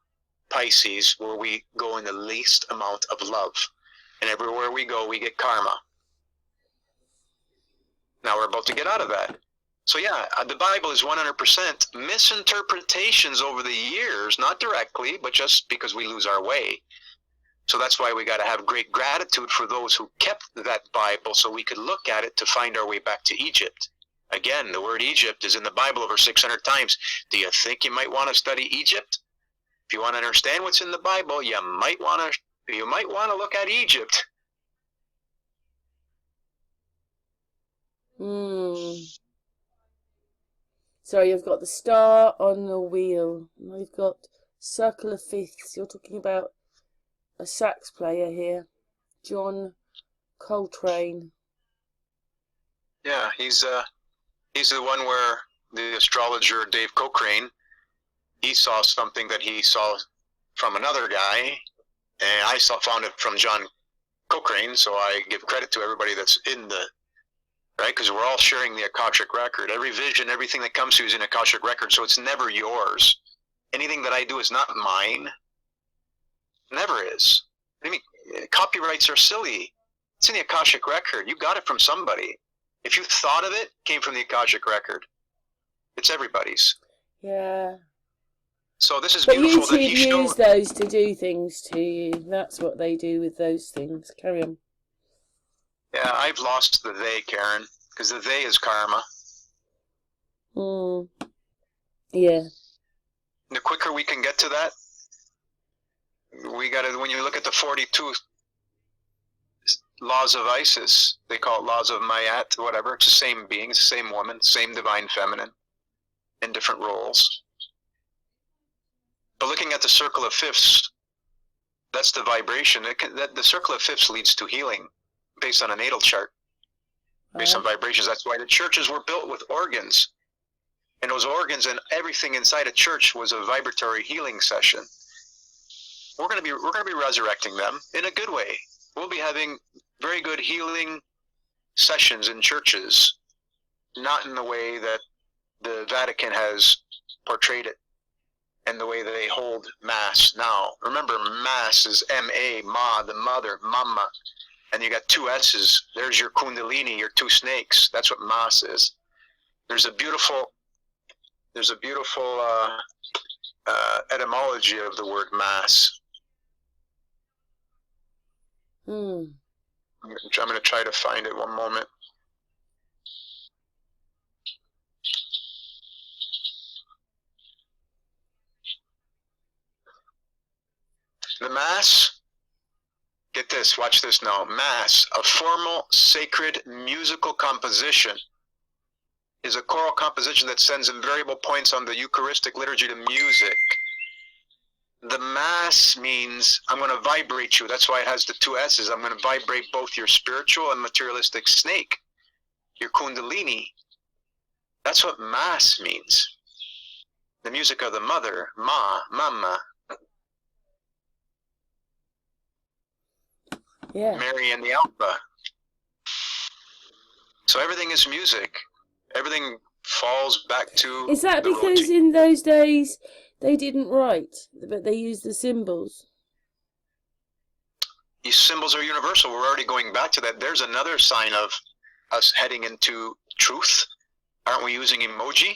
Pisces, where we go in the least amount of love. And everywhere we go, we get karma. Now we're about to get out of that. So yeah, the Bible is 100% misinterpretations over the years, not directly, but just because we lose our way. So that's why we got to have great gratitude for those who kept that Bible so we could look at it to find our way back to Egypt. Again, the word Egypt is in the Bible over 600 times. Do you think you might want to study Egypt? If you want to understand what's in the Bible, you might want to look at Egypt. So you've got the star on the wheel. We've got circle of fifths. You're talking about a sax player here, John Coltrane. Yeah, he's the one where the astrologer Dave Cochrane, he saw something that he saw from another guy, and I found it from John Cochrane. So I give credit to everybody that's in the right, because we're all sharing the Akashic record. Every vision, everything that comes to you is an Akashic record, so it's never yours. Anything that I do is not mine. Never is. I mean, copyrights are silly. It's in the Akashic record. You got it from somebody. If you thought of it, it came from the Akashic record. It's everybody's. Yeah. So this is but beautiful. YouTube that he use those to do things to you. That's what they do with those things. Carry on. Yeah, I've lost the they, Karen, because the they is karma. Yeah. The quicker we can get to that, we got to, when you look at the 42 laws of Isis, they call it laws of Mayat, whatever. It's the same being, it's the same woman, same divine feminine, in different roles. But looking at the circle of fifths, that's the vibration. The circle of fifths leads to healing based on a natal chart, based on vibrations. That's why the churches were built with organs. And those organs and everything inside a church was a vibratory healing session. We're going to be resurrecting them in a good way. We'll be having very good healing sessions in churches, not in the way that the Vatican has portrayed it and the way that they hold Mass now. Remember, Mass is M-A, Ma, the mother, Mama, and you got two S's. There's your Kundalini, your two snakes. That's what Mass is. There's a beautiful etymology of the word Mass. I'm going to try to find it one moment. The Mass, get this, watch this now. Mass, a formal, sacred, musical composition, is a choral composition that sends invariable points on the Eucharistic liturgy to music. The Mass means I'm going to vibrate you. That's why it has the two S's. I'm going to vibrate both your spiritual and materialistic snake, your Kundalini. That's what Mass means. The music of the mother, Ma, Mama. Yeah. Mary and the Alpha. So everything is music. Everything falls back to... Is that because in those days they didn't write, but they used the symbols? These symbols are universal. We're already going back to that. There's another sign of us heading into truth. Aren't we using emoji?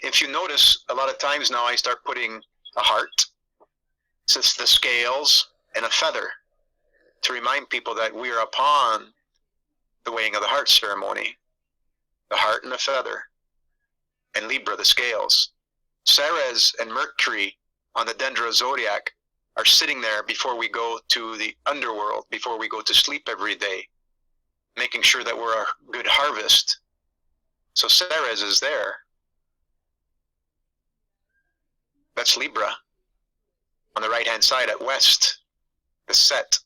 If you notice, a lot of times now I start putting a heart, it's the scales, and a feather to remind people that we are upon the weighing of the heart ceremony. The heart and the feather, and Libra, the scales. Ceres and Mercury on the Dendra zodiac are sitting there before we go to the underworld, before we go to sleep every day, making sure that we're a good harvest. So Ceres is there. That's Libra. On the right-hand side at west, the set,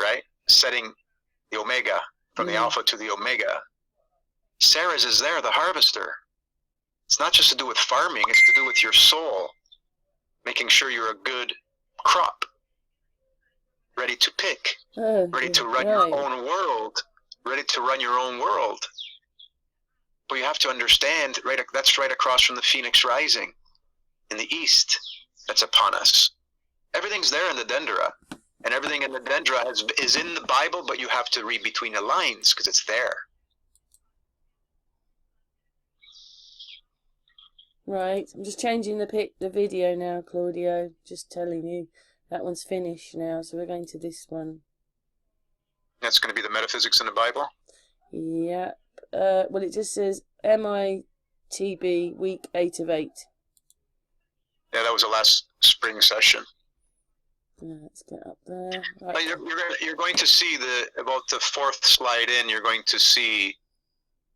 right? Setting the omega, from the alpha to the omega. Ceres is there, the harvester. It's not just to do with farming, it's to do with your soul, making sure you're a good crop, ready to pick, ready to run your own world, ready to run your own world. But you have to understand, right, that's right across from the Phoenix rising in the east that's upon us. Everything's there in the Dendra, and everything in the Dendra is in the Bible, but you have to read between the lines because it's there. Right, I'm just changing the video now, Claudio. Just telling you. That one's finished now, so we're going to this one. That's going to be the metaphysics in the Bible? Yep. Well, it just says MITB week 8 of 8. Yeah, that was the last spring session. Let's get up there. Right. You're going to see about the 4th slide in, you're going to see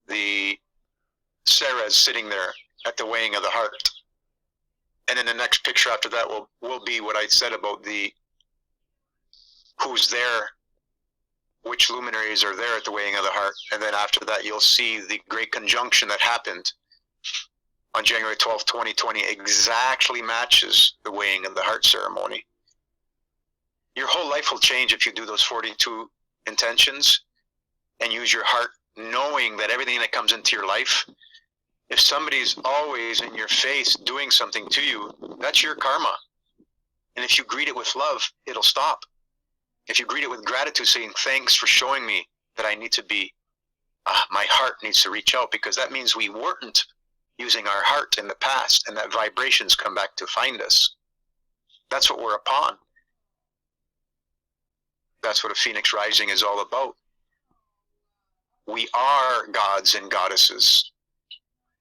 the Sarah's sitting there at the weighing of the heart. And then the next picture after that will be what I said about who's there, which luminaries are there at the weighing of the heart. And then after that, you'll see the great conjunction that happened on January 12th, 2020, exactly matches the weighing of the heart ceremony. Your whole life will change if you do those 42 intentions and use your heart, knowing that everything that comes into your life, if somebody's always in your face doing something to you, that's your karma. And if you greet it with love, it'll stop. If you greet it with gratitude, saying, thanks for showing me that I need to be, my heart needs to reach out, because that means we weren't using our heart in the past, and that vibrations come back to find us. That's what we're upon. That's what a phoenix rising is all about. We are gods and goddesses.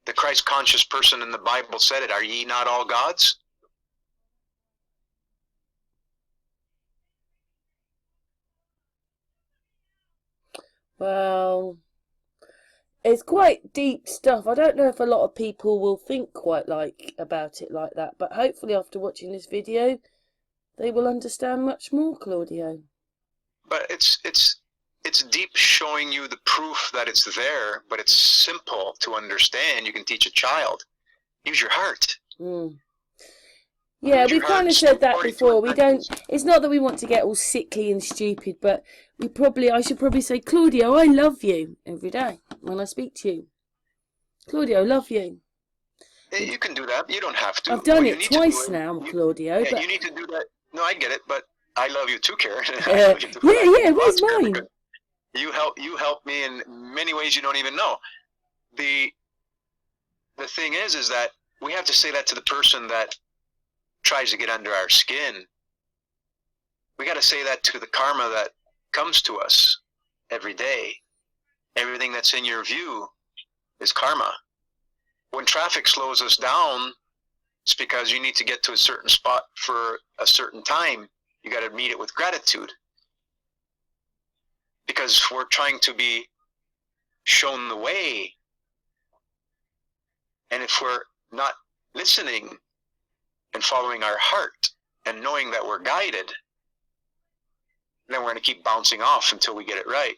The Christ conscious person in the Bible said it. Are ye not all gods? Well, it's quite deep stuff. I don't know if a lot of people will think quite about it like that, but hopefully after watching this video, they will understand much more, Claudio. But it's deep, showing you the proof that it's there, but it's simple to understand. You can teach a child. Use your heart. Yeah, we kind of said that before. We don't. It's not that we want to get all sickly and stupid, but I should probably say, Claudio, I love you every day when I speak to you. Claudio, love you. You can do that. You don't have to. I've done it twice now, Claudio. Yeah, but you need to do that. No, I get it, but I love you too, Karen. Yeah, where's mine? You help me in many ways you don't even know. The thing is that we have to say that to the person that tries to get under our skin. We got to say that to the karma that comes to us every day. Everything that's in your view is karma. When traffic slows us down, it's because you need to get to a certain spot for a certain time. You got to meet it with gratitude. Because we're trying to be shown the way. And if we're not listening and following our heart and knowing that we're guided, then we're going to keep bouncing off until we get it right.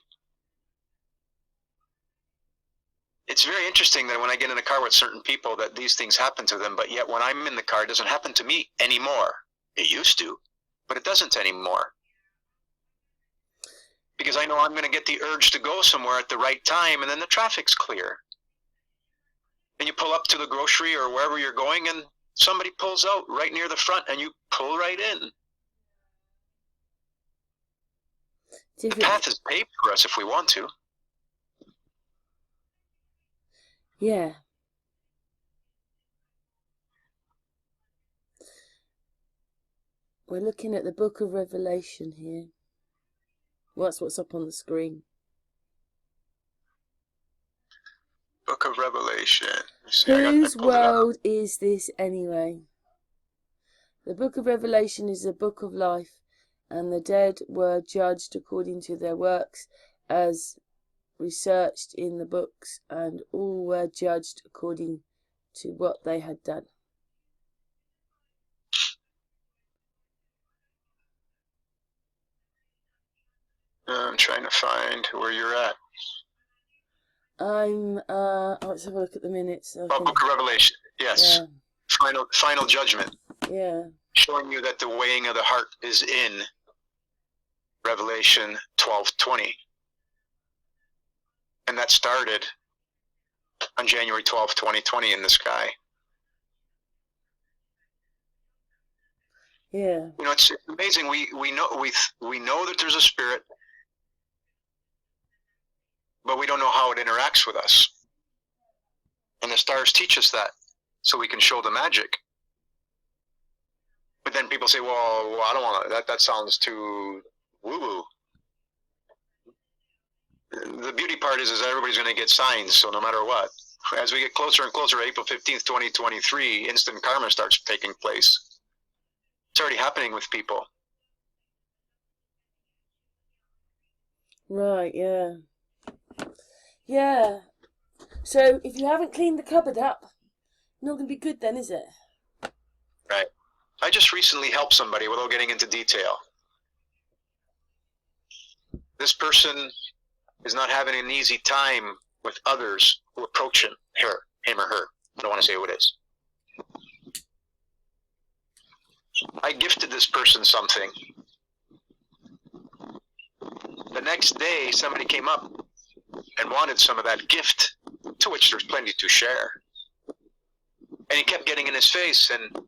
It's very interesting that when I get in a car with certain people that these things happen to them, but yet when I'm in the car, it doesn't happen to me anymore. It used to, but it doesn't anymore. Because I know I'm going to get the urge to go somewhere at the right time, and then the traffic's clear. And you pull up to the grocery or wherever you're going, and somebody pulls out right near the front, and you pull right in. The path is paved for us if we want to. Yeah. We're looking at the Book of Revelation here. Well, that's what's up on the screen. Book of Revelation. Whose world is this anyway? The Book of Revelation is a book of life, and the dead were judged according to their works as researched in the books, and all were judged according to what they had done. I'm trying to find where you're at. Let's have a look at the minutes. Book of Revelation, yes. Yeah. Final judgment. Yeah. Showing you that the weighing of the heart is in Revelation 12:20. And that started on January 12th, 2020 in the sky. Yeah. You know, it's amazing. We know that there's a spirit, but we don't know how it interacts with us. And the stars teach us that, so we can show the magic. But But then people say, well, I don't want to, that sounds too woo-woo. The beauty part is everybody's going to get signs, so no matter what. As we get closer and closer to April 15th, 2023, instant karma starts taking place. It's already happening with people. Right, yeah. Yeah. So if you haven't cleaned the cupboard up, not going to be good then, is it? Right. I just recently helped somebody without getting into detail. This person is not having an easy time with others who approach him or her. I don't want to say who it is. I gifted this person something. The next day, somebody came up and wanted some of that gift, to which there's plenty to share. And he kept getting in his face, and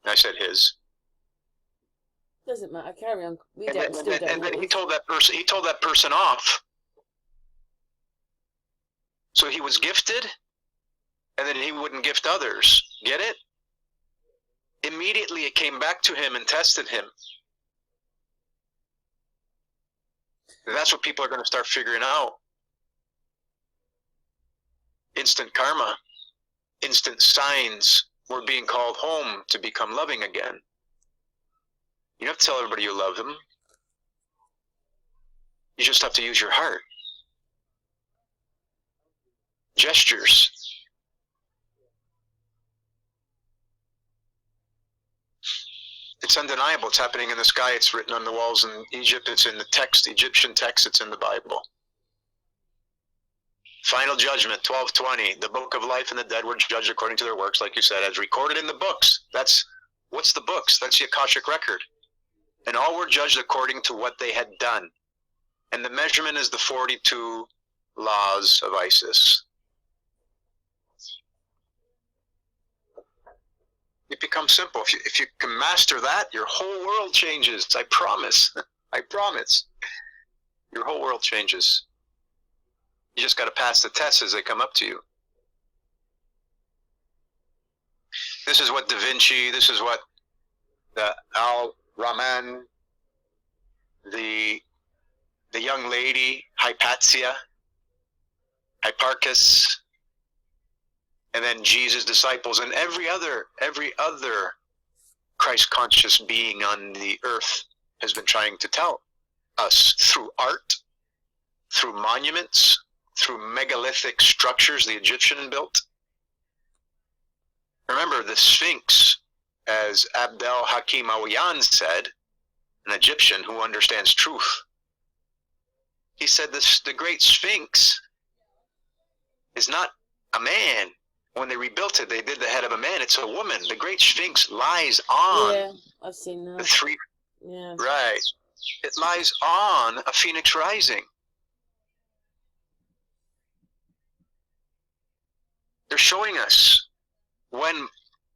I said his. Doesn't matter. Carry on. We don't. And then he told that person off. So he was gifted, and then he wouldn't gift others. Get it? Immediately it came back to him and tested him. That's what people are going to start figuring out. Instant karma, instant signs. We're being called home to become loving again. You don't have to tell everybody you love them. You just have to use your heart. Gestures. It's undeniable. It's happening in the sky. It's written on the walls in Egypt. It's in the text, Egyptian text. It's in the Bible. Final judgment, 12:20. The book of life and the dead were judged according to their works, like you said, as recorded in the books. What's the books? That's the Akashic record. And all were judged according to what they had done. And the measurement is the 42 laws of Isis. It becomes simple. If you can master that, your whole world changes. I promise. I promise. Your whole world changes. You just got to pass the tests as they come up to you. This is what Da Vinci, this is what the Al-Rahman, the young lady, Hypatia, Hipparchus, and then Jesus' disciples, and every other Christ-conscious being on the earth has been trying to tell us through art, through monuments, through megalithic structures the Egyptian built. Remember, the Sphinx, as Abdel Hakim Awiyan said, an Egyptian who understands truth, he said the great Sphinx is not a man. When they rebuilt it, they did the head of a man. It's a woman. The great Sphinx lies on. Yeah, I've seen that. The three. Yeah. Right. It lies on a phoenix rising. They're showing us when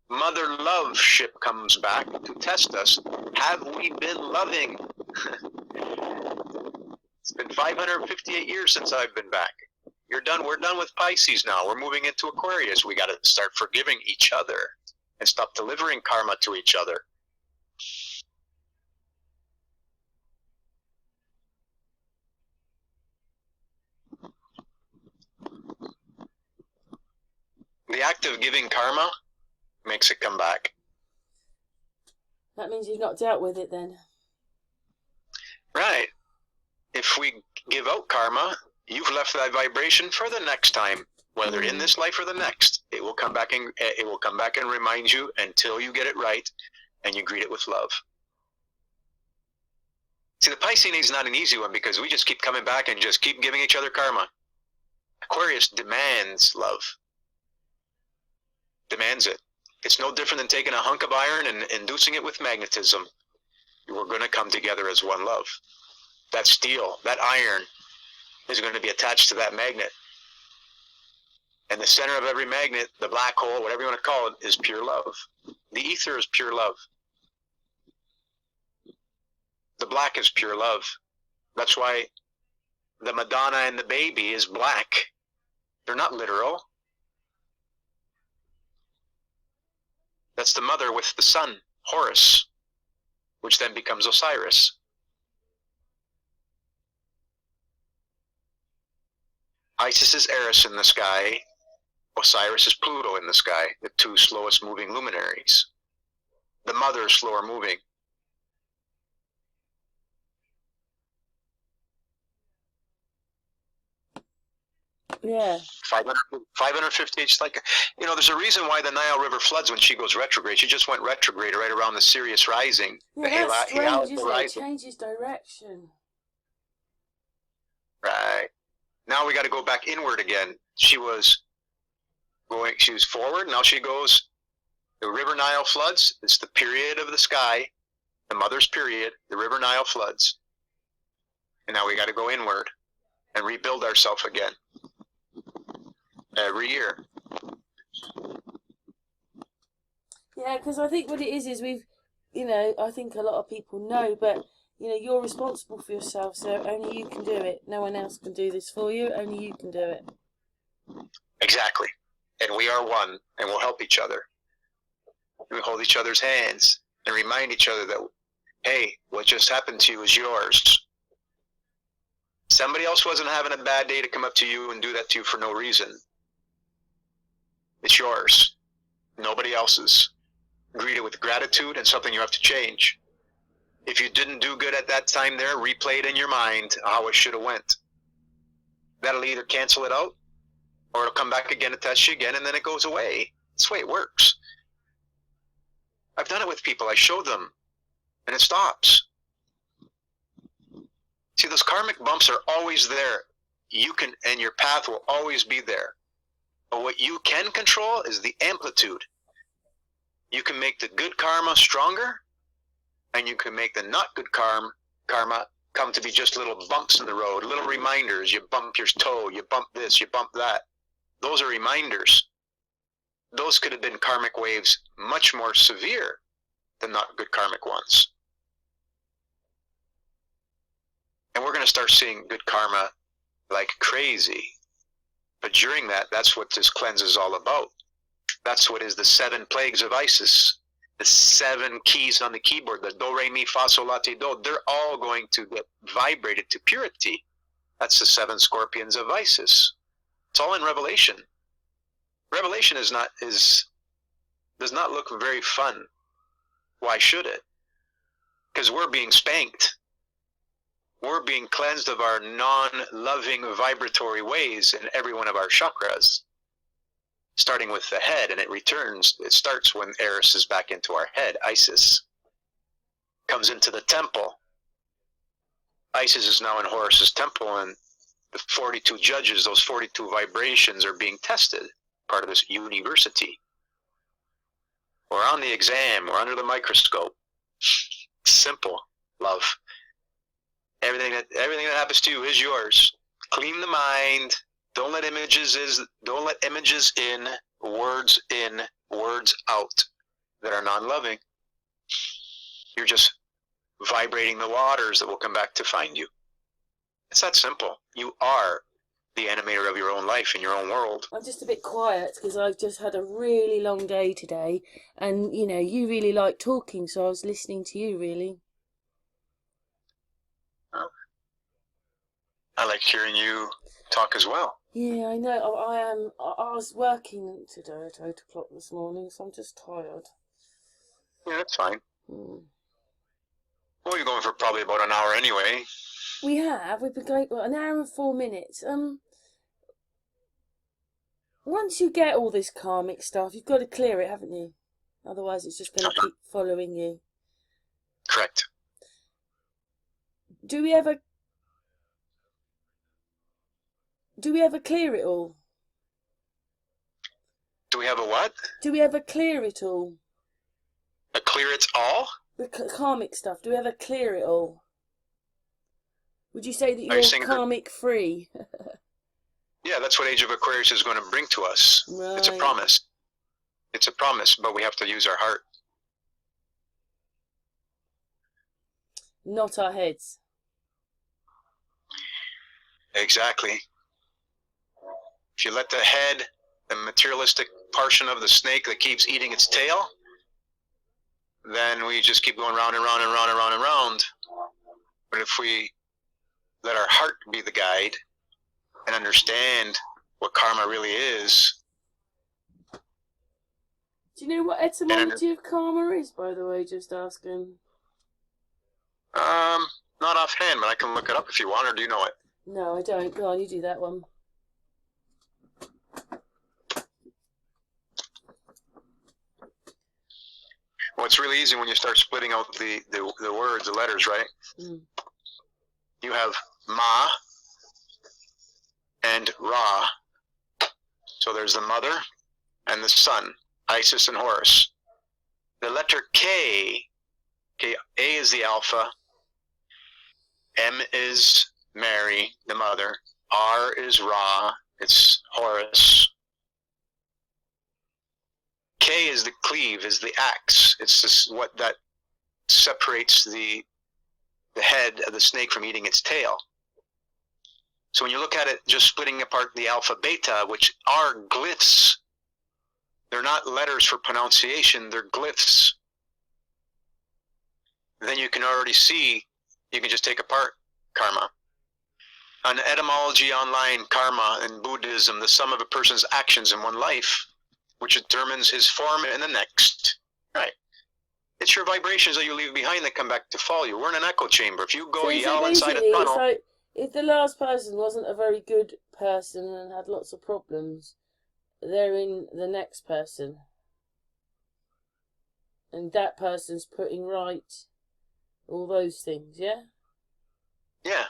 Mother Love ship comes back to test us, have we been loving? It's been 558 years since I've been back. You're done. We're done with Pisces now. We're moving into Aquarius. We got to start forgiving each other and stop delivering karma to each other. The act of giving karma makes it come back. That means you've not dealt with it then. Right. If we give out karma, you've left that vibration for the next time, whether in this life or the next. It will come back and remind you until you get it right and you greet it with love. See, the Piscean is not an easy one because we just keep coming back and just keep giving each other karma. Aquarius demands love. Demands it. It's no different than taking a hunk of iron and inducing it with magnetism. We're going to come together as one love. That steel, that iron is going to be attached to that magnet. And the center of every magnet, the black hole, whatever you want to call it, is pure love. The ether is pure love. The black is pure love. That's why the Madonna and the baby is black. They're not literal. That's the mother with the son Horus, which then becomes Osiris. Isis is Eris in the sky. Osiris is Pluto in the sky, the two slowest moving luminaries. The mother is slower moving. Yeah. 550, it's like, you know, there's a reason why the Nile River floods when she goes retrograde. She just went retrograde right around the Sirius rising. Yeah, that's strange, isn't it? It changes direction. Right. Now we got to go back inward again. She was forward, now she goes, the River Nile floods, it's the period of the sky, the mother's period, the River Nile floods. And now we got to go inward and rebuild ourselves again. Every year. Yeah, because I think what it is we've, you know, I think a lot of people know, but, you know, you're responsible for yourself, so only you can do it. No one else can do this for you, only you can do it. Exactly. And we are one, and we'll help each other. We hold each other's hands and remind each other that, hey, what just happened to you is yours. Somebody else wasn't having a bad day to come up to you and do that to you for no reason. It's yours. Nobody else's. Greet it with gratitude and something you have to change. If you didn't do good at that time there, replay it in your mind how it should have went. That'll either cancel it out, or it'll come back again and test you again, and then it goes away. That's the way it works. I've done it with people. I show them, and it stops. See, those karmic bumps are always there. You can, and your path will always be there. But what you can control is the amplitude. You can make the good karma stronger, and you can make the not good karma come to be just little bumps in the road, little reminders. You bump your toe, you bump this, you bump that. Those are reminders. Those could have been karmic waves much more severe than not good karmic ones. And we're going to start seeing good karma like crazy. But during that, that's what this cleanse is all about. That's what is the 7 plagues of Isis. The 7 keys on the keyboard, the do, re, mi, fa, sol, la, ti, do, they're all going to get vibrated to purity. That's the 7 scorpions of Isis. It's all in Revelation. Revelation does not look very fun. Why should it? Because we're being spanked. We're being cleansed of our non-loving vibratory ways in every one of our chakras. Starting with the head, and it starts when Eris is back into our head. Isis comes into the temple. Isis is now in Horus's temple, and the 42 judges, those 42 vibrations are being tested, part of this university. We're on the exam, we're under the microscope. Simple, love. Everything that happens to you is yours. Clean the mind. Don't let images in, words out that are non-loving. You're just vibrating the waters that will come back to find you. It's that simple. You are the animator of your own life in your own world. I'm just a bit quiet because I've just had a really long day today, and you know, you really like talking, so I was listening to you really. Oh. I like hearing you talk as well. Yeah, I know. I was working today at 8 o'clock this morning, so I'm just tired. Yeah, that's fine. Well, you're going for probably about an hour anyway. We've been going, an hour and 4 minutes. Once you get all this karmic stuff, you've got to clear it, haven't you? Otherwise it's just going to keep following you. Correct. Do we ever clear it all? Do we have a what? Do we ever clear it all? A clear it all? The karmic stuff, do we ever clear it all? Would you say that you're karmic free? Yeah, that's what Age of Aquarius is going to bring to us. Right. It's a promise. It's a promise, but we have to use our heart. Not our heads. Exactly. If you let the head, the materialistic portion of the snake that keeps eating its tail, then we just keep going round and round and round and round and round. But if we let our heart be the guide and understand what karma really is. Do you know what etymology of karma is, by the way? Just asking. Not offhand, but I can look it up if you want, or do you know it? No, I don't. Go on, you do that one. Well, it's really easy when you start splitting out the words, the letters, right? Mm. You have Ma and Ra. So there's the mother and the son, Isis and Horus. The letter K, okay, A is the alpha, M is Mary, the mother, R is Ra, it's Horus. K is the cleave, is the axe. It's just what that separates the head of the snake from eating its tail. So when you look at it, just splitting apart the alpha beta, which are glyphs, they're not letters for pronunciation, they're glyphs. Then you can already see, you can just take apart karma. On etymology online, karma in Buddhism, the sum of a person's actions in one life, which determines his form in the next. Right. It's your vibrations that you leave behind that come back to follow you. We're in an echo chamber. If you go yell inside a tunnel... It's like, if the last person wasn't a very good person and had lots of problems, they're in the next person. And that person's putting right all those things, yeah? Yeah.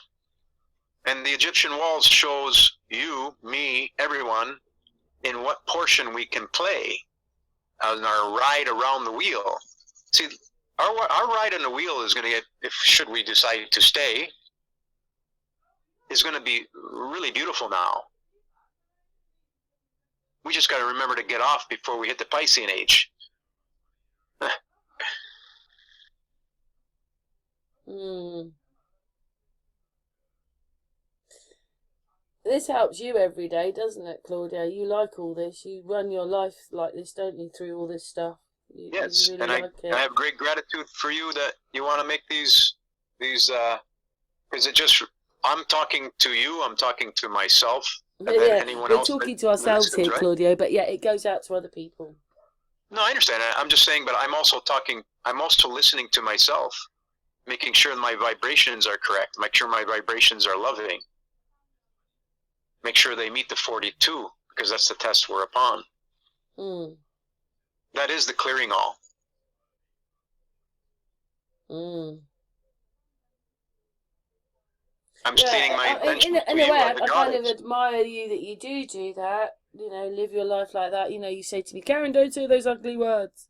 And the Egyptian walls shows you, me, everyone, in what portion we can play on our ride around the wheel. See, our ride on the wheel is going to get, should we decide to stay, is going to be really beautiful now. We just got to remember to get off before we hit the Piscean age. This helps you every day, doesn't it, Claudio? You like all this. You run your life like this, don't you, through all this stuff? Yes, you really and I have great gratitude for you that you want to make these, because it just, I'm talking to you, I'm talking to myself, and then anyone else. We're talking to ourselves here, right? Claudio, but yeah, it goes out to other people. No, I understand. I'm just saying, but I'm also listening to myself, making sure my vibrations are correct, make sure my vibrations are loving. Make sure they meet the 42, because that's the test we're upon. That is the clearing all. I'm stating my intention in a way, I kind of admire you that you do that. You know, live your life like that. You know, you say to me, Karen, don't say those ugly words.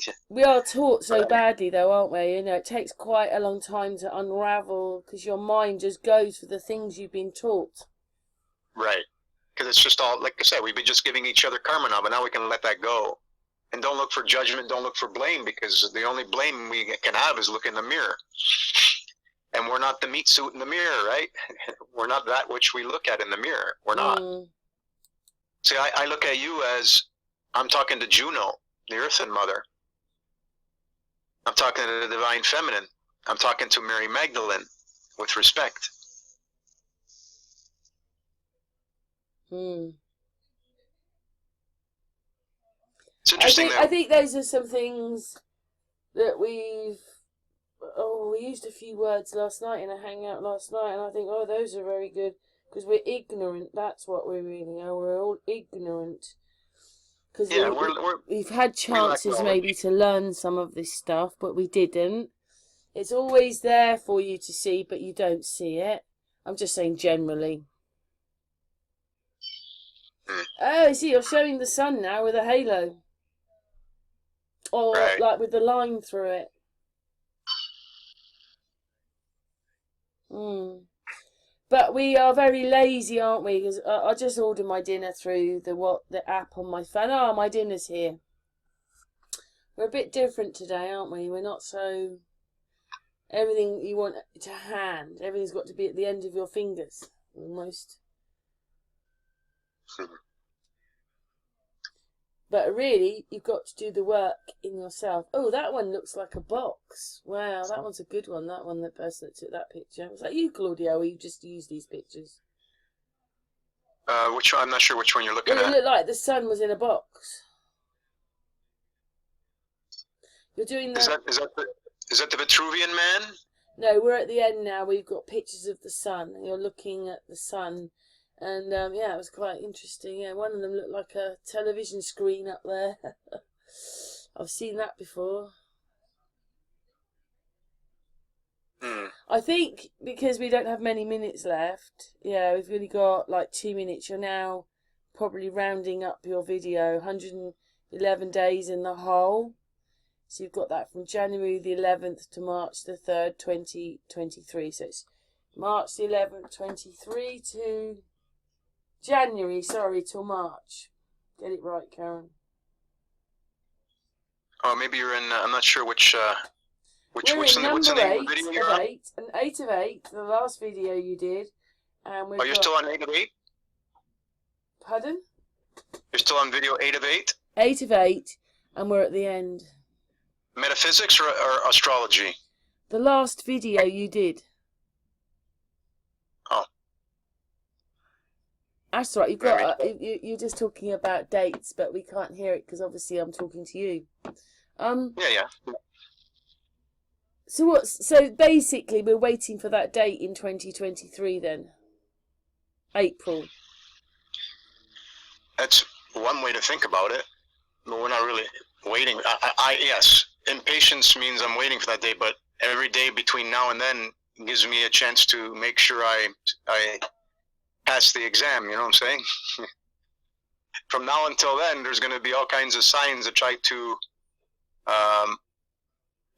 Yeah. We are taught so badly, though, aren't we? You know, it takes quite a long time to unravel because your mind just goes for the things you've been taught. Right. Because it's just all, like I said, we've been just giving each other karma now, but now we can let that go. And don't look for judgment, don't look for blame, because the only blame we can have is look in the mirror. And we're not the meat suit in the mirror, right? We're not that which we look at in the mirror. We're not. See, I look at you as, I'm talking to Juno, the Earthen Mother. I'm talking to the Divine Feminine. I'm talking to Mary Magdalene with respect. It's interesting. I think those are some things that we used a few words last night in a hangout last night, and I think, those are very good, because we're ignorant. That's what we really are. We're all ignorant. Because we've had chances maybe to learn some of this stuff, but we didn't. It's always there for you to see, but you don't see it. I'm just saying generally. Oh, I see, you're showing the sun now with a halo. Or like with the line through it. But we are very lazy, aren't we? Because I just ordered my dinner through the app on my phone. Oh, my dinner's here. We're a bit different today, aren't we? We're not so... Everything you want to hand. Everything's got to be at the end of your fingers. Almost. But really, you've got to do the work in yourself. Oh, that one looks like a box. Wow, that one's a good one. That one, the person that took that picture. Was that you, Claudio, or you just used these pictures? Which one? I'm not sure which one you're looking Well, at. it looked like the sun was in a box. You're doing that. Is that the Vitruvian Man? No, we're at the end now. We've got pictures of the sun. You're looking at the sun. And, yeah, it was quite interesting. Yeah, one of them looked like a television screen up there. I've seen that before. I think because we don't have many minutes left, yeah, we've really got like 2 minutes. You're now probably rounding up your video, 111 days in the whole. So you've got that from January the 11th to March the 3rd, 2023. So it's March the 11th, 23 to January, till March. Get it right, Karen. Oh, maybe you're in. I'm not sure which. What's We're in what's the number name of the video you're on? 8 of 8, and 8 of 8, the last video you did. And we've you're still on 8 of 8? Pardon? You're still on video 8 of 8? 8 of 8, and we're at the end. Metaphysics or astrology? The last video you did. Oh. That's right, you've got, you're just talking about dates, but we can't hear it because obviously I'm talking to you. Yeah. So basically we're waiting for that date in 2023 then? April. That's one way to think about it, but we're not really waiting. Yes, impatience means I'm waiting for that day, but every day between now and then gives me a chance to make sure I pass the exam, you know what I'm saying? From now until then, there's going to be all kinds of signs that try to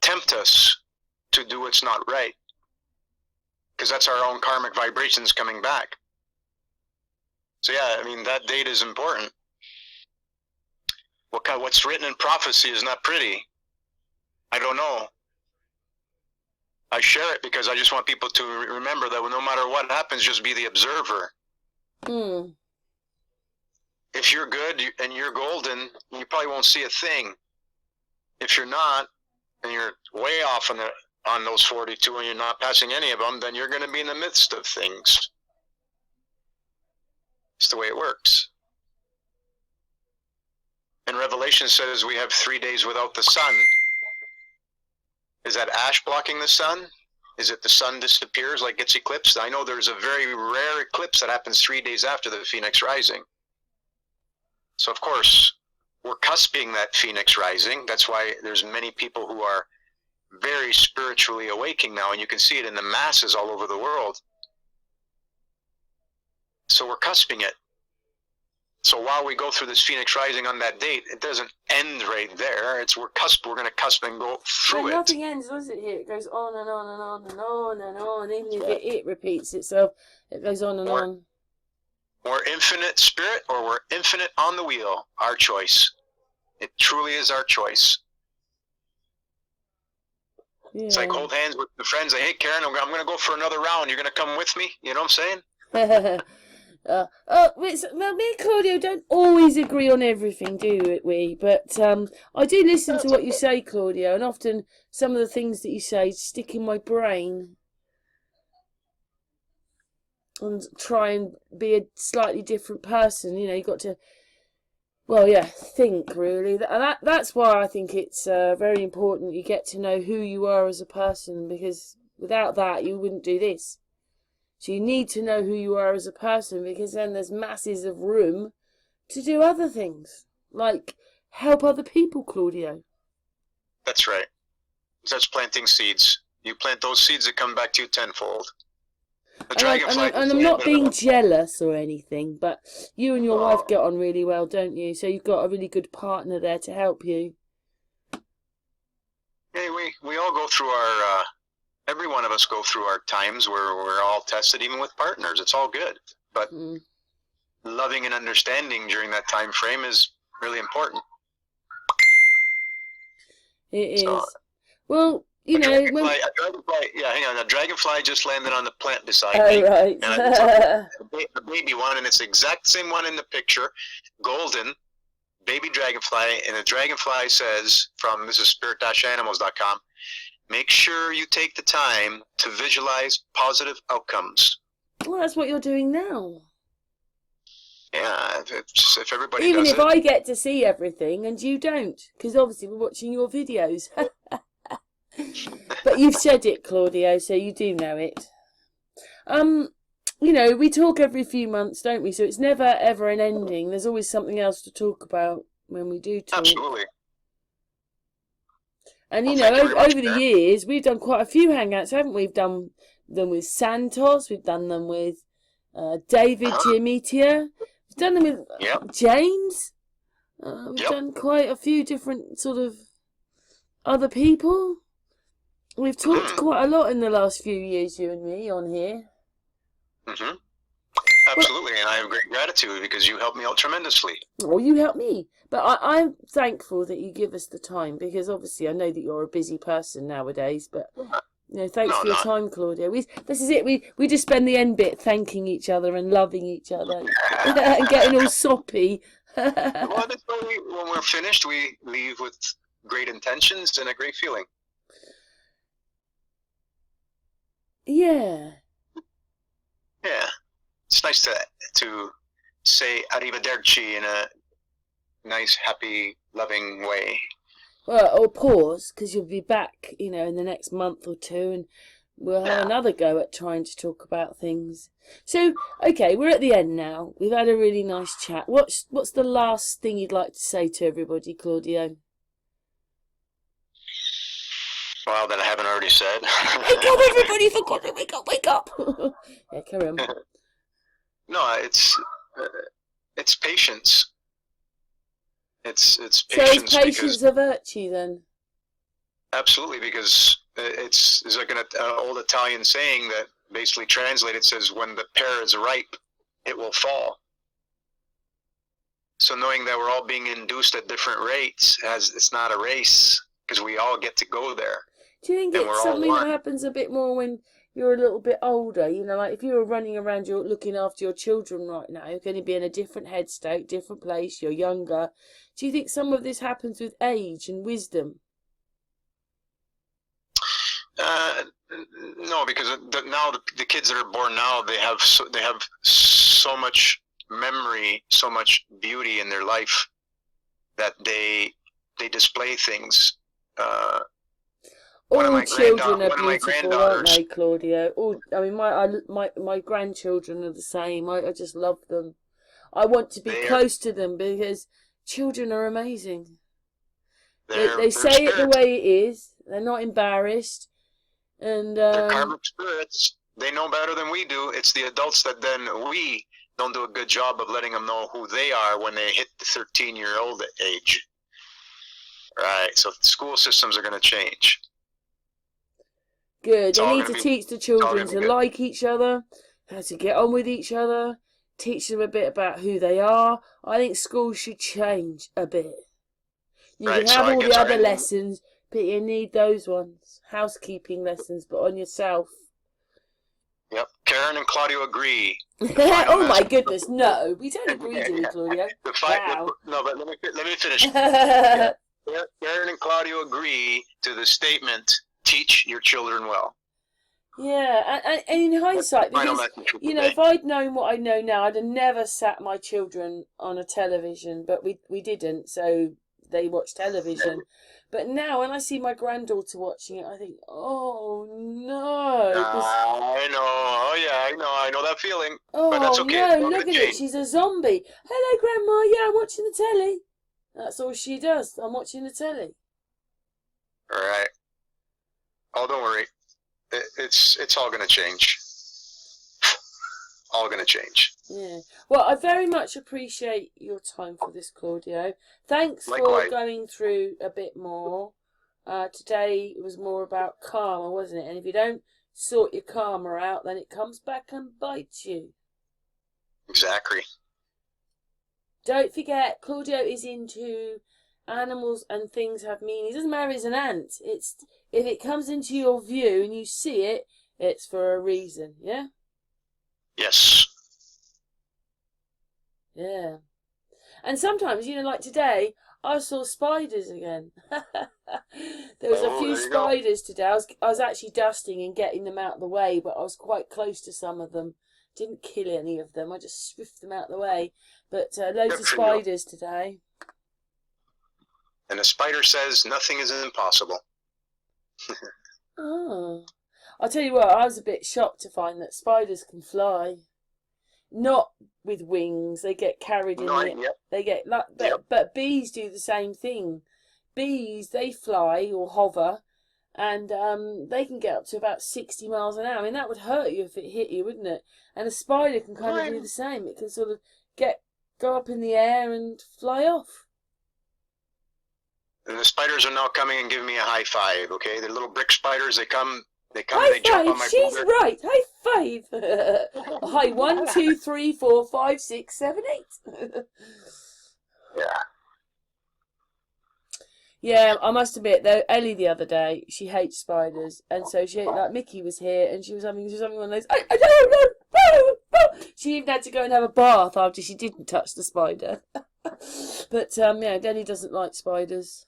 tempt us to do what's not right, because that's our own karmic vibrations coming back. So yeah, I mean, that date is important. What's written in prophecy is not pretty. I don't know. I share it because I just want people to remember that no matter what happens, just be the observer. If you're good and you're golden, you probably won't see a thing. If you're not, and you're way off on those 42 and you're not passing any of them, then you're going to be in the midst of things. It's the way it works. And Revelation says we have 3 days without the sun. Is that ash blocking the sun? Is it the sun disappears, like gets eclipsed? I know there's a very rare eclipse that happens 3 days after the Phoenix Rising. So of course, we're cusping that Phoenix Rising. That's why there's many people who are very spiritually awaking now, and you can see it in the masses all over the world. So we're cusping it. So while we go through this Phoenix Rising on that date, it doesn't end right there. We're going to cusp and go through it. Nothing ends, does it? Here it goes on and on and on and on and on. Even if it repeats itself, it goes on and on. We're infinite spirit, or we're infinite on the wheel. Our choice. It truly is our choice. Yeah. It's like hold hands with the friends. Hey, Karen, I'm going to go for another round. You're going to come with me? You know what I'm saying? Well, me and Claudio don't always agree on everything, do we? But I do listen to what you say, Claudio, and often some of the things that you say stick in my brain. And try and be a slightly different person. You know, you've got to, think really. That's why I think it's very important you get to know who you are as a person, because without that you wouldn't do this. So you need to know who you are as a person, because then there's masses of room to do other things, like help other people, Claudio. That's right. That's planting seeds. You plant those seeds that come back to you tenfold. And I'm not being jealous or anything, but you and your wife get on really well, don't you? So you've got a really good partner there to help you. Hey, we all go through our... every one of us go through our times where we're all tested, even with partners. It's all good. But loving and understanding during that time frame is really important. It is. Well, you know... hang on. A dragonfly just landed on the plant beside me. Right. And a baby one, and it's the exact same one in the picture. Golden, baby dragonfly, and the dragonfly says, from this is spirit-animals.com, make sure you take the time to visualize positive outcomes. Well, that's what you're doing now. Yeah, if everybody Even does if I get to see everything and you don't, because obviously we're watching your videos. But you've said it, Claudio, so you do know it. You know, we talk every few months, don't we? So it's never ever an ending. There's always something else to talk about when we do talk. Absolutely. And you know, over the years, we've done quite a few hangouts, haven't we? We've done them with Santos. We've done them with David Giamitia. We've done them with James. We've done quite a few different sort of other people. We've talked quite a lot in the last few years, you and me, on here. Absolutely, and I have great gratitude because you helped me out tremendously. Oh, you helped me. But I'm thankful that you give us the time, because obviously I know that you're a busy person nowadays, but you know, thanks for your time, Claudio. This is it. We just spend the end bit thanking each other and loving each other and getting all soppy. Well, that's why when we're finished, we leave with great intentions and a great feeling. Yeah. Yeah. It's nice to say arrivederci in a nice, happy, loving way. Well, or pause, because you'll be back, you know, in the next month or two, and we'll have another go at trying to talk about things. So, okay, we're at the end now. We've had a really nice chat. What's the last thing you'd like to say to everybody, Claudio? Well, that I haven't already said. Wake up, everybody! For God, wake up! Yeah, carry on. No, it's patience. It's patience. So is patience a virtue then? Absolutely, because it's like an old Italian saying that basically translated says, when the pear is ripe, it will fall. So knowing that we're all being induced at different rates, it's not a race, because we all get to go there. Do you think it's something that happens a bit more when you're a little bit older? You know, like if you were running around, you're looking after your children right now, you're going to be in a different head state, different place, you're younger. Do you think some of this happens with age and wisdom? No, because now the kids that are born now, they have so much memory, so much beauty in their life that they display things. All children are beautiful, aren't they, Claudio? I mean, my grandchildren are the same. I just love them. I want to be close to them because children are amazing. They say it the way it is. They're not embarrassed. And they're karmic spirits. They know better than we do. It's the adults that then we don't do a good job of letting them know who they are when they hit the 13-year-old age. Right. So school systems are going to change. Good. They need to teach the children to like each other, how to get on with each other, teach them a bit about who they are. I think schools should change a bit. You can have all the other lessons, but you need those ones. Housekeeping lessons, but on yourself. Yep. Karen and Claudio agree. Oh my goodness, no. We don't agree, do we, Claudio? Wow. No, but let me finish. Karen and Claudio agree to the statement, teach your children well. Yeah, and in hindsight, because, you know, if I'd known what I know now, I'd have never sat my children on a television, but we didn't, so they watch television. But now, when I see my granddaughter watching it, I think, oh no! I know. Oh yeah, I know that feeling. Oh but that's okay. No! Look at it. She's a zombie. Hello, Grandma. Yeah, I'm watching the telly. That's all she does. I'm watching the telly. All right. Oh, don't worry. It's all gonna change. All gonna change. Yeah. Well, I very much appreciate your time for this, Claudio. Thanks for going through a bit more. Today it was more about karma, wasn't it? And if you don't sort your karma out, then it comes back and bites you. Exactly. Don't forget, Claudio is into animals and things have meaning. He doesn't matter if it's an ant. If it comes into your view and you see it, it's for a reason, yeah? Yes. Yeah. And sometimes, you know, like today, I saw spiders again. There was a few spiders today. I was actually dusting and getting them out of the way, but I was quite close to some of them. Didn't kill any of them. I just swifted them out of the way. But loads of spiders today. And the spider says nothing is impossible. Oh. I'll tell you what, I was a bit shocked to find that spiders can fly. Not with wings, they get carried in it. Yep. They get like, but bees do the same thing. Bees, they fly or hover, and they can get up to about 60 miles an hour. I mean, that would hurt you if it hit you, wouldn't it? And a spider can kind of do the same. It can sort of go up in the air and fly off. And the spiders are now coming and giving me a high five. Okay, they're little brick spiders. They come. High they jump on my She's brother. right. High five. High 1, 2, 3, 4, 5, 6, 7, 8. Yeah. Yeah, I must admit though, Ellie the other day, she hates spiders, and so she like Mickey was here, and she was having one of those. I don't know. She even had to go and have a bath after she didn't touch the spider. But yeah, Denny doesn't like spiders.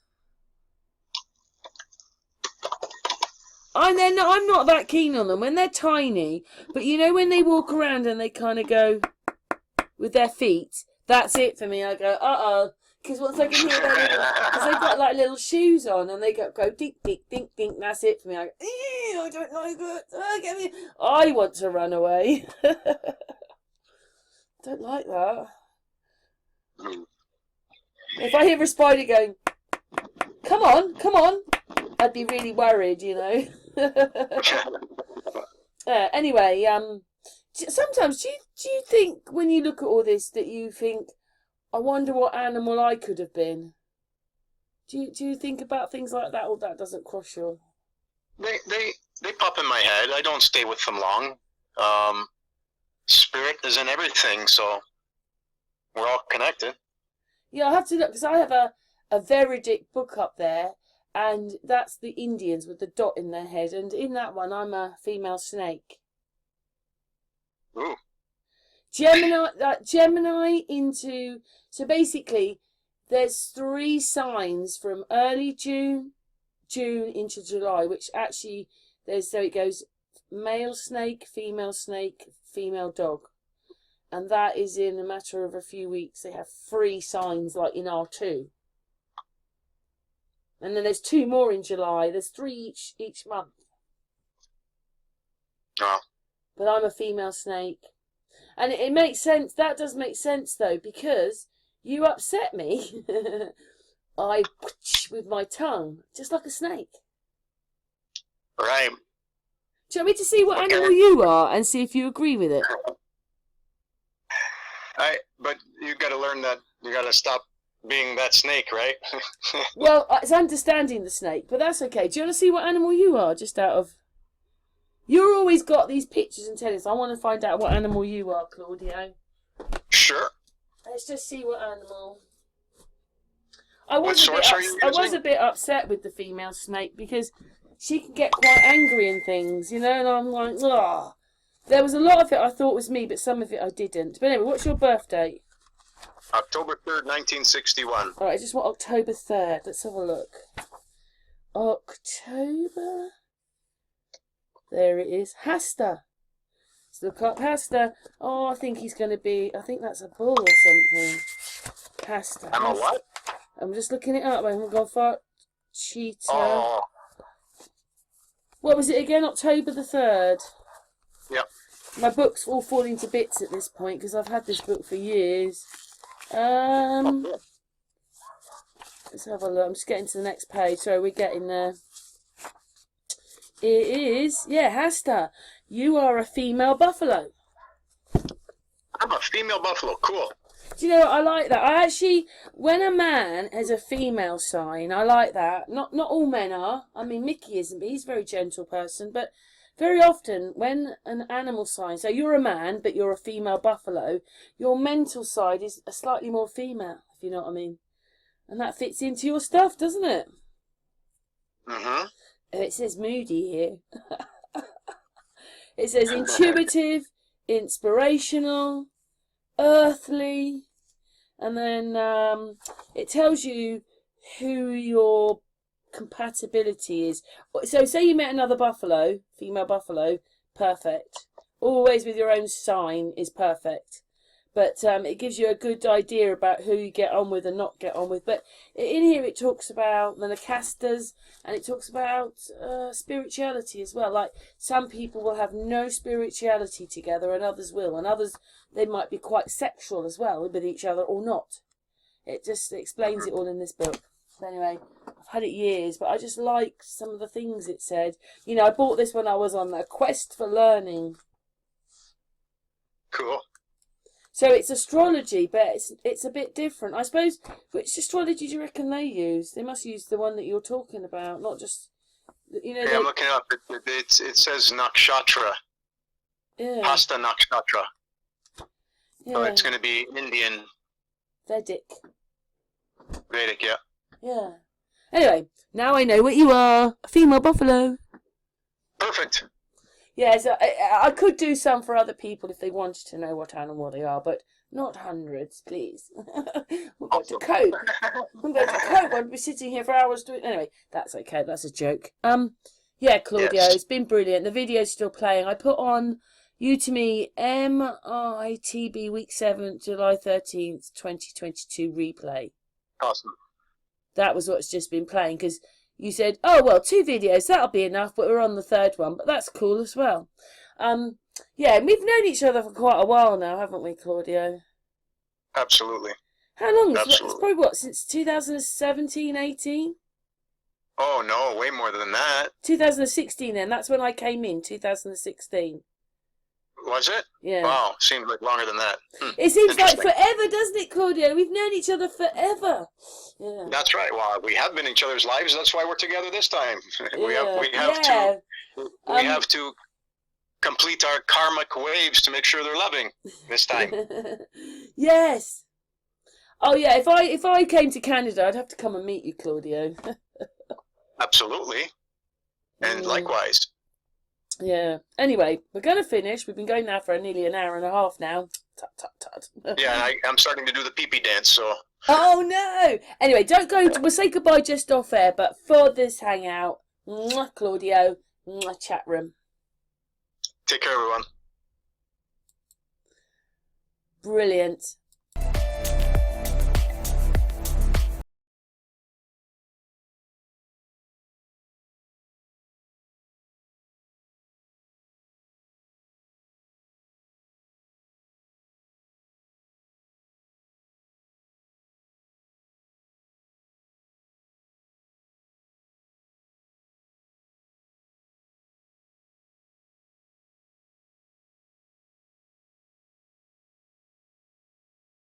I'm not that keen on them when they're tiny, but you know when they walk around and they kind of go with their feet, that's it for me. I go, because once I can hear because they've got like little shoes on and they go dink, dink, dink, dink, that's it for me. I go, I don't like it. Get me. I want to run away. Don't like that. If I hear a spider going, come on, I'd be really worried, you know. Anyway, sometimes do you think when you look at all this that you think, I wonder what animal I could have been? Do you think about things like that, or that doesn't cross your? They pop in my head. I don't stay with them long. Spirit is in everything, so we're all connected. Yeah, I'll have to look because I have a Veridic book up there. And that's the Indians with the dot in their head. And in that one, I'm a female snake. Ooh. Gemini into... So basically, there's 3 signs from early June into July, which actually, so it goes male snake, female dog. And that is in a matter of a few weeks. They have 3 signs like in R2. And then there's 2 more in July. There's 3 each month. Oh. But I'm a female snake. And it makes sense. That does make sense, though, because you upset me. I with my tongue, just like a snake. Right. Do you want me to see what animal you are and see if you agree with it? But you got to learn that you got to stop being that snake, right? Well, it's understanding the snake, but that's okay. Do you want to see what animal you are, just out of... You're always got these pictures and tennis. I want to find out what animal you are, Claudio. Sure. Let's just see what animal... What source are you using? I was a bit upset with the female snake because she can get quite angry and things, you know, and I'm like, ugh. There was a lot of it I thought was me, but some of it I didn't. But anyway, what's your birth date? October 3rd, 1961. All right, I just want October 3rd. Let's have a look. October. There it is. Hasta. Let's look up Hasta. Oh, I think he's going to be... I think that's a bull or something. Hasta. I'm a what? I'm just looking it up. I haven't gone far. Cheetah. Oh. What was it again? October the 3rd. Yep. My book's all falling to bits at this point because I've had this book for years. Let's have a look. I'm just getting to the next page. Sorry, we're getting there. It is, yeah, Hasta. You are a female buffalo. I'm a female buffalo. Cool. Do you know what? I like that. I actually, when a man has a female sign, I like that. Not all men are. I mean, Mickey isn't, but he's a very gentle person. But very often, when an animal sign, so you're a man, but you're a female buffalo, your mental side is a slightly more female, if you know what I mean. And that fits into your stuff, doesn't it? Mm-hmm. Oh, it says moody here. It says intuitive, inspirational, earthly, and then it tells you who your compatibility is. So say you met another buffalo, female buffalo, perfect. Always with your own sign is perfect. But it gives you a good idea about who you get on with and not get on with. But in here it talks about the Nacastas, and it talks about spirituality as well. Like some people will have no spirituality together and others will. And others, they might be quite sexual as well with each other or not. It just explains it all in this book. So anyway, I've had it years, but I just like some of the things it said. You know, I bought this when I was on a quest for learning. Cool. So it's astrology, but it's a bit different. I suppose, which astrology do you reckon they use? They must use the one that you're talking about, not just, you know. Yeah, I'm looking it up. It says nakshatra. Yeah. Hasta nakshatra. Yeah. So it's going to be Indian. Vedic. Yeah. Yeah. Anyway, now I know what you are. A female buffalo. Perfect. Yeah, so I could do some for other people if they wanted to know what animal they are, but not hundreds, please. We'll go to cope. We'll go to cope. I'd be sitting here for hours doing. Anyway, that's okay. That's a joke. Yeah, Claudio, Yes. It's been brilliant. The video's still playing. I put on UTME MITB Week 7, July 13th, 2022 replay. Awesome. That was what's just been playing because you said, oh, well, 2 videos, that'll be enough, but we're on the 3rd one. But that's cool as well. Yeah, we've known each other for quite a while now, haven't we, Claudio? Absolutely. How long? Absolutely. It's probably, what, since 2017, 18? Oh, no, way more than that. 2016 then, that's when I came in, 2016. Was it? Yeah. Wow, seemed like longer than that. It seems like forever, doesn't it, Claudio? We've known each other forever. Yeah. That's right. Well, we have been in each other's lives. That's why we're together this time. We have to complete our karmic waves to make sure they're loving this time. Yes. Oh yeah. If I came to Canada, I'd have to come and meet you, Claudio. Absolutely. And likewise. Yeah. Anyway, we're going to finish. We've been going now for nearly an hour and a half now. Tut, tut, tut. Yeah, I'm starting to do the pee-pee dance, so. Oh, no. Anyway, don't go. We'll say goodbye just off air, but for this hangout, mwah, Claudio, mwah, chat room. Take care, everyone. Brilliant.